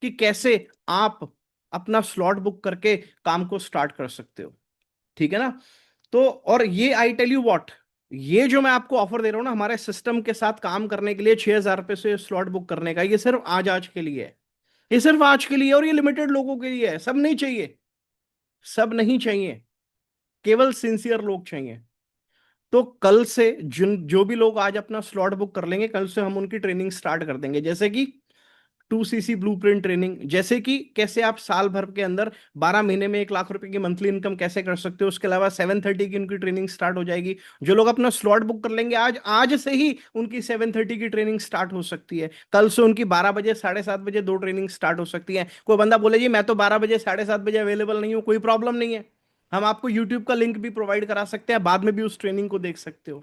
Speaker 1: कि कैसे आप अपना स्लॉट बुक करके काम को स्टार्ट कर सकते हो। ठीक है ना? तो और ये आई टेल यू व्हाट, ये जो मैं आपको ऑफर दे रहा हूं ना हमारे सिस्टम के साथ काम करने के लिए 6,000 रुपये से स्लॉट बुक करने का, ये सिर्फ आज आज के लिए है। ये सिर्फ आज के लिए और ये लिमिटेड लोगों के लिए है, सब नहीं चाहिए। सब नहीं चाहिए, केवल सिंसियर लोग चाहिए। तो कल से जिन जो भी लोग आज अपना स्लॉट बुक कर लेंगे, कल से हम उनकी ट्रेनिंग स्टार्ट कर देंगे। जैसे कि 2CC ब्लूप्रिंट ट्रेनिंग, जैसे कि कैसे आप साल भर के अंदर 12 महीने में 1 लाख रुपए की मंथली इनकम कैसे कर सकते हो। उसके अलावा 7:30 की उनकी ट्रेनिंग स्टार्ट हो जाएगी। जो लोग अपना स्लॉट बुक कर लेंगे आज, आज से ही उनकी 7:30 की ट्रेनिंग स्टार्ट हो सकती है। कल से उनकी 12 बजे 7:30 बजे 2 ट्रेनिंग स्टार्ट हो सकती है। कोई बंदा बोले जी मैं तो 12 बजे 7:30 बजे अवेलेबल नहीं हूँ, कोई प्रॉब्लम नहीं है, हम आपको यूट्यूब का लिंक भी प्रोवाइड करा सकते हैं, बाद में भी उस ट्रेनिंग को देख सकते हो।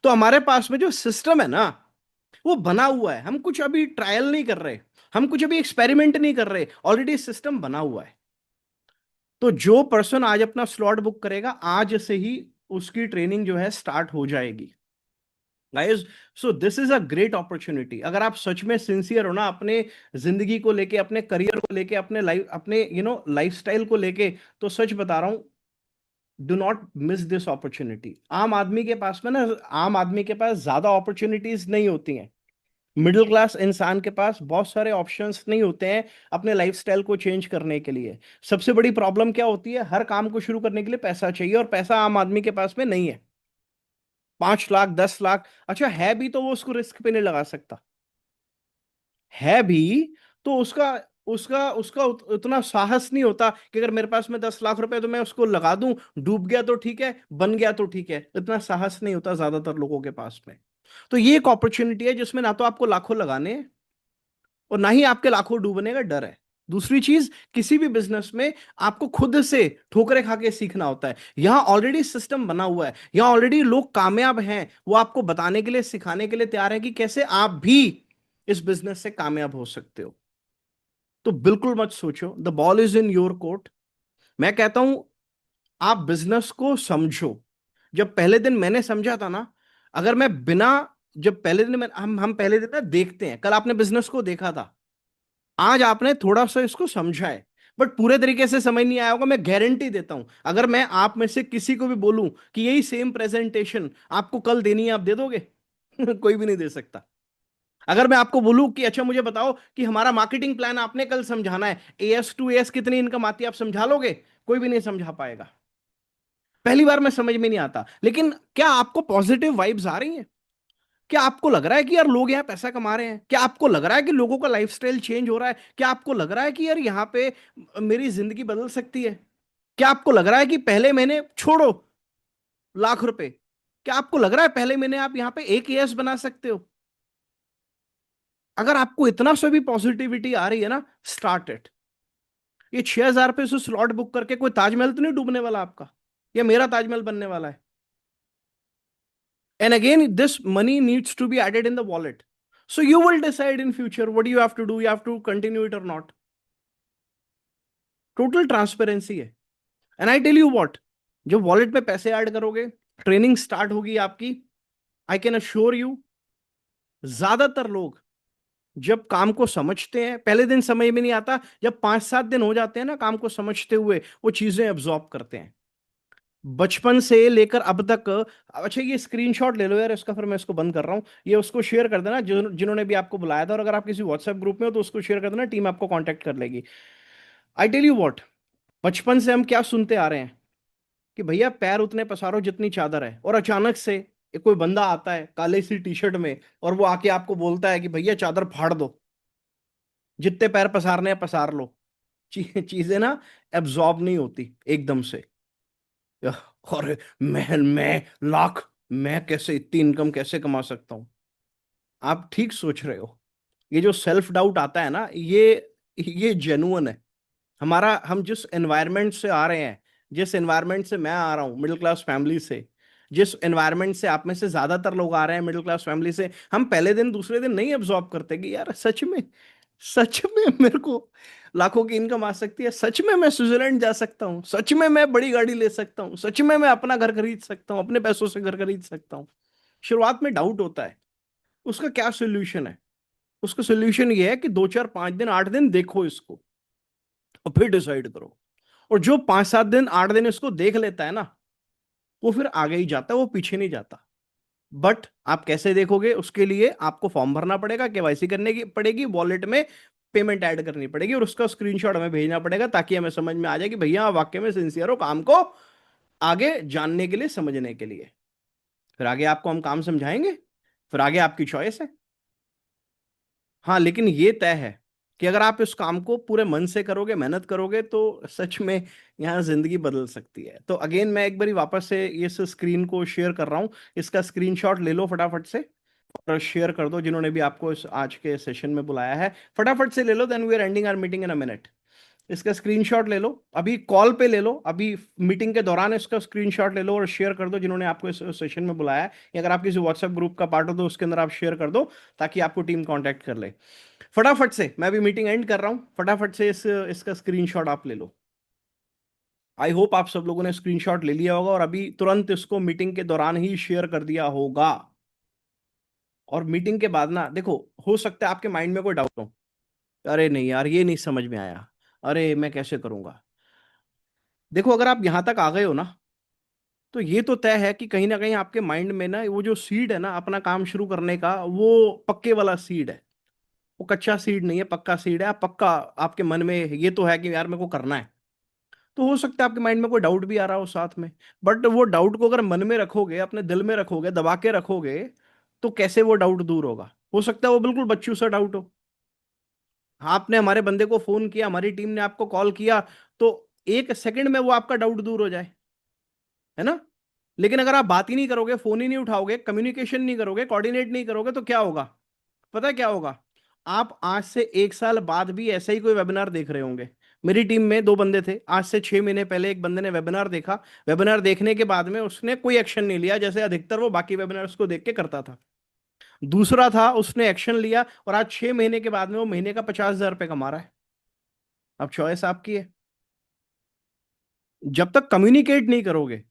Speaker 1: तो हमारे पास में जो सिस्टम है ना, वो बना हुआ है। हम कुछ अभी ट्रायल नहीं कर रहे, हम कुछ अभी एक्सपेरिमेंट नहीं कर रहे, ऑलरेडी सिस्टम बना हुआ है। तो जो पर्सन आज अपना स्लॉट बुक करेगा, आज से ही उसकी ट्रेनिंग जो है स्टार्ट हो जाएगी guys. So this is a great opportunity. अगर आप सच में सिंसियर हो ना अपने जिंदगी को लेके, अपने करियर को लेके, अपने लाइफ, अपने लाइफस्टाइल को लेके, तो सच बता रहा हूं, do not miss this opportunity. आम आदमी के पास में ना, आम आदमी के पास ज्यादा अपॉर्चुनिटीज नहीं होती हैं। मिडिल क्लास इंसान के पास बहुत सारे ऑप्शंस नहीं होते हैं अपने लाइफस्टाइल को चेंज करने के लिए। सबसे बड़ी प्रॉब्लम क्या होती है, हर काम को शुरू करने के लिए पैसा चाहिए, और पैसा आम आदमी के पास में नहीं है। 5 लाख 10 लाख, अच्छा है भी तो वो उसको रिस्क पे नहीं लगा सकता। है भी तो उसका उसका उसका उतना साहस नहीं होता कि अगर मेरे पास में 10 लाख रुपए तो मैं उसको लगा दूं, डूब गया तो ठीक है, बन गया तो ठीक है। इतना साहस नहीं होता ज्यादातर लोगों के पास में। तो ये एक अपॉर्चुनिटी है जिसमें ना तो आपको लाखों लगाने हैं, और ना ही आपके लाखों डूबने का डर है। दूसरी चीज, किसी भी बिजनेस में आपको खुद से ठोकरे खा के सीखना होता है। यहां ऑलरेडी सिस्टम बना हुआ है, यहां ऑलरेडी लोग कामयाब हैं, वो आपको बताने के लिए, सिखाने के लिए तैयार है कि कैसे आप भी इस बिजनेस से कामयाब हो सकते हो। तो बिल्कुल मत सोचो, the ball is in your court. मैं कहता हूं, आप बिजनेस को समझो। जब पहले दिन मैंने समझा था ना, अगर मैं बिना, जब पहले दिन हम पहले दिन ना देखते हैं, कल आपने बिजनेस को देखा था, आज आपने थोड़ा सा इसको समझा है, बट पूरे तरीके से समझ नहीं आया होगा। मैं गारंटी देता हूं, अगर मैं आप में से किसी को भी बोलूं कि यही सेम प्रेजेंटेशन आपको कल देनी है, आप दे दोगे? कोई भी नहीं दे सकता। अगर मैं आपको बोलूं कि अच्छा मुझे बताओ कि हमारा मार्केटिंग प्लान आपने कल समझाना है, AS टू AS कितनी इनकम आती है, आप समझा लोगे? कोई भी नहीं समझा पाएगा। पहली बार में समझ में नहीं आता। लेकिन क्या आपको पॉजिटिव वाइब्स आ रही हैं? क्या आपको लग रहा है कि यार लोग यहाँ पैसा कमा रहे हैं? क्या आपको लग रहा है कि लोगों का लाइफस्टाइल चेंज हो रहा है? क्या आपको लग रहा है कि यार यहाँ पे मेरी जिंदगी बदल सकती है? क्या आपको लग रहा है कि पहले महीने छोड़ो लाख रुपए, क्या आपको लग रहा है पहले महीने आप यहाँ पे एक AS बना सकते हो? अगर आपको इतना सा भी पॉजिटिविटी आ रही है ना, स्टार्ट इट। ये 6,000 रुपये से स्लॉट बुक करके कोई ताजमहल तो नहीं डूबने वाला आपका, या मेरा ताजमहल बनने वाला है। And again, this money needs to be added in the wallet. So you will decide in future what do you have to do. You have to continue it or not. Total transparency है। And I tell you what, जब wallet में पैसे add करोगे, training start होगी आपकी, I can assure you, ज्यादातर लोग जब काम को समझते हैं, पहले दिन समझ में नहीं आता, जब 5-7 दिन हो जाते हैं ना काम को समझते हुए, वो चीजें एब्जॉर्ब करते हैं। बचपन से लेकर अब तक। अच्छा ये स्क्रीनशॉट ले लो यार इसका, फिर मैं इसको बंद कर रहा हूँ। ये उसको शेयर कर देना जिन्होंने भी आपको बुलाया था, और अगर आप किसी व्हाट्सएप ग्रुप में हो तो उसको शेयर कर देना, टीम आपको कांटेक्ट कर लेगी। आई टेल यू व्हाट, बचपन से हम क्या सुनते आ रहे हैं कि भैया पैर उतने पसारो जितनी चादर है, और अचानक से एक कोई बंदा आता है काले सी टी-शर्ट में, और वो आके आपको बोलता है कि भैया चादर फाड़ दो, जितने पैर पसारने हैं पसार लो। चीजें ना एब्जॉर्ब नहीं होती एकदम से। और मैं लाख, मैं कैसे इतनी इनकम कैसे कमा सकता हूं? आप ठीक सोच रहे हो। ये जो सेल्फ डाउट आता है ना, ये जेन्युइन है। हम जिस एनवायरनमेंट से आ रहे हैं, जिस एनवायरनमेंट से मैं आ रहा हूँ मिडिल क्लास फैमिली से, जिस एनवायरनमेंट से आप में से ज्यादातर लोग आ रहे हैं मिडिल क्लास फैमिली से, हम पहले दिन दूसरे दिन नहीं एब्जॉर्ब करते कि यार सच में मेरे को लाखों की इनकम आ सकती है, सच में मैं स्विट्जरलैंड जा सकता हूँ, सच में मैं बड़ी गाड़ी ले सकता हूँ, सच में मैं अपना घर खरीद सकता हूँ, अपने पैसों से घर खरीद सकता हूँ। शुरुआत में डाउट होता है, उसका क्या सोल्यूशन है? उसका सोल्यूशन ये है कि 2 4 5 दिन 8 दिन देखो इसको और फिर डिसाइड करो। और जो 5 7 दिन 8 दिन इसको देख लेता है ना, वो फिर आगे ही जाता है, वो पीछे नहीं जाता। बट आप कैसे देखोगे? उसके लिए आपको फॉर्म भरना पड़ेगा, केवाईसी करने की पड़ेगी, वॉलेट में पेमेंट ऐड करनी पड़ेगी और उसका स्क्रीनशॉट हमें भेजना पड़ेगा, ताकि हमें समझ में आ जाए कि भैया आप वाकई में सिंसियर हो काम को आगे जानने के लिए, समझने के लिए। फिर आगे आपको हम काम समझाएंगे, फिर आगे आपकी चॉइस है। हाँ, लेकिन ये तय है कि अगर आप इस काम को पूरे मन से करोगे, मेहनत करोगे, तो सच में यहाँ जिंदगी बदल सकती है। तो अगेन मैं एक बारी वापस से इस स्क्रीन को शेयर कर रहा हूँ, इसका स्क्रीनशॉट ले लो फटाफट से और शेयर कर दो, जिन्होंने भी आपको इस आज के सेशन में बुलाया है फटाफट से ले लो। Then we are ending our meeting in a minute. इसका स्क्रीनशॉट ले लो, अभी कॉल पे ले लो, अभी मीटिंग के दौरान इसका स्क्रीनशॉट ले लो और शेयर कर दो जिन्होंने आपको इस सेशन में बुलाया है। या अगर आप किसी व्हाट्सएप ग्रुप का पार्ट हो तो उसके अंदर आप शेयर कर दो, ताकि आपको टीम कांटेक्ट कर ले। फटाफट से, मैं अभी मीटिंग एंड कर रहा हूं, फटाफट से इसका स्क्रीनशॉट आप ले लो। आई होप आप सब लोगों ने स्क्रीनशॉट ले लिया होगा और अभी तुरंत इसको मीटिंग के दौरान ही शेयर कर दिया होगा। और मीटिंग के बाद ना देखो, हो सकता है आपके माइंड में कोई डाउट हो, अरे नहीं यार ये नहीं समझ में आया, अरे मैं कैसे करूंगा। देखो, अगर आप यहां तक आ गए हो ना, तो ये तो तय है कि कहीं ना कहीं आपके माइंड में ना वो जो सीड है ना अपना काम शुरू करने का, वो पक्के वाला सीड है। वो कच्चा सीड नहीं है, पक्का सीड है। आप पक्का, आपके मन में ये तो है कि यार मेरे को करना है। तो हो सकता है आपके माइंड में कोई डाउट भी आ रहा हो साथ में, बट वो डाउट को अगर मन में रखोगे, अपने दिल में रखोगे, दबा के रखोगे, तो कैसे वो डाउट दूर होगा? हो सकता है वो बिल्कुल बच्चों सा डाउट हो। आपने हमारे बंदे को फोन किया, हमारी टीम ने आपको कॉल किया, तो 1 सेकंड में वो आपका डाउट दूर हो जाए, है ना? लेकिन अगर आप बात ही नहीं करोगे, फोन ही नहीं उठाओगे, कम्युनिकेशन नहीं करोगे, कोऑर्डिनेट नहीं करोगे, तो क्या होगा? पता है क्या होगा? आप आज से 1 साल बाद भी ऐसे ही कोई वेबिनार देख रहे होंगे। मेरी टीम में 2 बंदे थे, आज से 6 महीने पहले एक बंदे ने वेबिनार देखा, वेबिनार देखने के बाद में उसने कोई एक्शन नहीं लिया, जैसे अधिकतर वो बाकी वेबिनार्स को देख के करता था। दूसरा था, उसने एक्शन लिया और आज 6 महीने के बाद में वो महीने का 50,000 रुपये कमा रहा है। अब चॉइस आपकी है। जब तक कम्युनिकेट नहीं करोगे,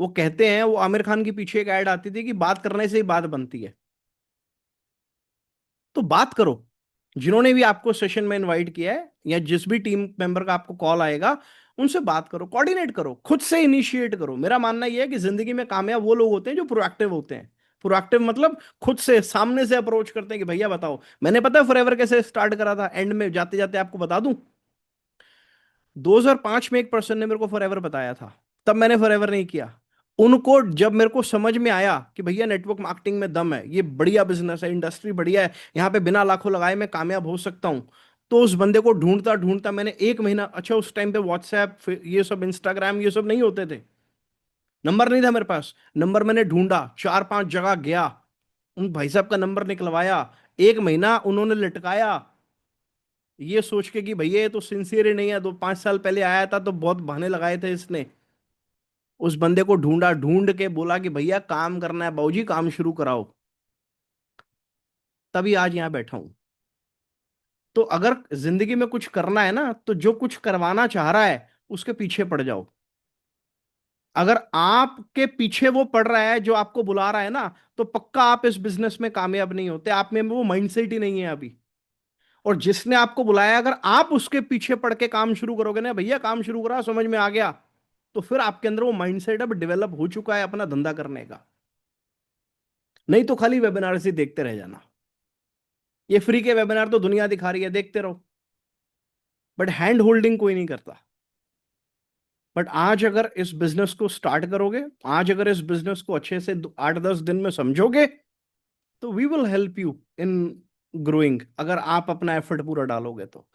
Speaker 1: वो कहते हैं, वो आमिर खान के पीछे एक ऐड आती थी कि बात करने से ही बात बनती है। तो बात करो। जिन्होंने भी आपको सेशन में इनवाइट किया है या जिस भी टीम मेंबर का आपको कॉल आएगा, उनसे बात करो, कोऑर्डिनेट करो, खुद से इनिशिएट करो। मेरा मानना यह है कि जिंदगी में कामयाब वो लोग होते हैं जो प्रोएक्टिव होते हैं। प्रोएक्टिव मतलब खुद से सामने से अप्रोच करते हैं कि भैया बताओ। मैंने पता है फॉरएवर कैसे स्टार्ट करा था, एंड में जाते जाते आपको बता दूं। 2005 में एक पर्सन ने मेरे को फॉरएवर बताया था, तब मैंने फॉरएवर नहीं किया। उनको जब मेरे को समझ में आया कि भैया नेटवर्क मार्केटिंग में दम है, ये बढ़िया बिजनेस है, इंडस्ट्री बढ़िया है, यहाँ पे बिना लाखों लगाए मैं कामयाब हो सकता हूँ, तो उस बंदे को ढूंढता ढूंढता मैंने 1 महीना, अच्छा उस टाइम पे व्हाट्सएप ये सब इंस्टाग्राम ये सब नहीं होते थे, नंबर नहीं था मेरे पास, नंबर मैंने ढूंढा, 4 5 जगह गया, उन भाई साहब का नंबर निकलवाया। 1 महीना उन्होंने लटकाया, ये सोच के कि भैया ये तो सिंसियर ही नहीं है, 2 5 साल पहले आया था तो बहुत बहाने लगाए थे इसने। उस बंदे को ढूंढा, ढूंढ के बोला कि भैया काम करना है बाबूजी, काम शुरू कराओ। तभी आज यहां बैठा हूं। तो अगर जिंदगी में कुछ करना है ना, तो जो कुछ करवाना चाह रहा है उसके पीछे पड़ जाओ। अगर आपके पीछे वो पड़ रहा है जो आपको बुला रहा है ना, तो पक्का आप इस बिजनेस में कामयाब नहीं होते। आप में वो माइंडसेट ही नहीं है अभी। और जिसने आपको बुलाया, अगर आप उसके पीछे पड़ के काम शुरू करोगे ना, भैया काम शुरू करा, समझ में आ गया, तो फिर आपके अंदर वो माइंडसेट अब डेवलप हो चुका है अपना धंधा करने का। नहीं तो खाली वेबिनार से देखते रह जाना। ये फ्री के वेबिनार तो दुनिया दिखा रही है, देखते रहो, बट हैंड होल्डिंग कोई नहीं करता। बट आज अगर इस बिजनेस को स्टार्ट करोगे, आज अगर इस बिजनेस को अच्छे से 8 10 दिन में समझोगे, तो we will help you in growing, अगर आप अपना एफर्ट पूरा डालोगे तो।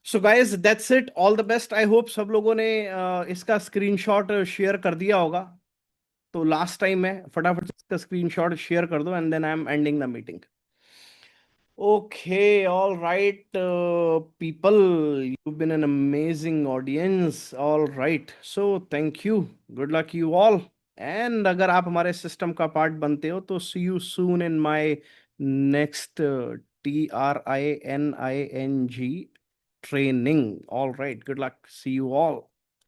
Speaker 1: So guys that's it, all the best. I hope सब लोगों ने इसका स्क्रीनशॉट शेयर कर दिया होगा। तो लास्ट टाइम है, फटाफट से इसका स्क्रीनशॉट शेयर कर दो and then I am ending the meeting. Okay, all right, people, you've been an amazing audience. All right, so thank you. Good luck you all. And अगर आप हमारे सिस्टम का पार्ट बनते हो तो see you soon in my next TRINING training. All right, good luck. See you all.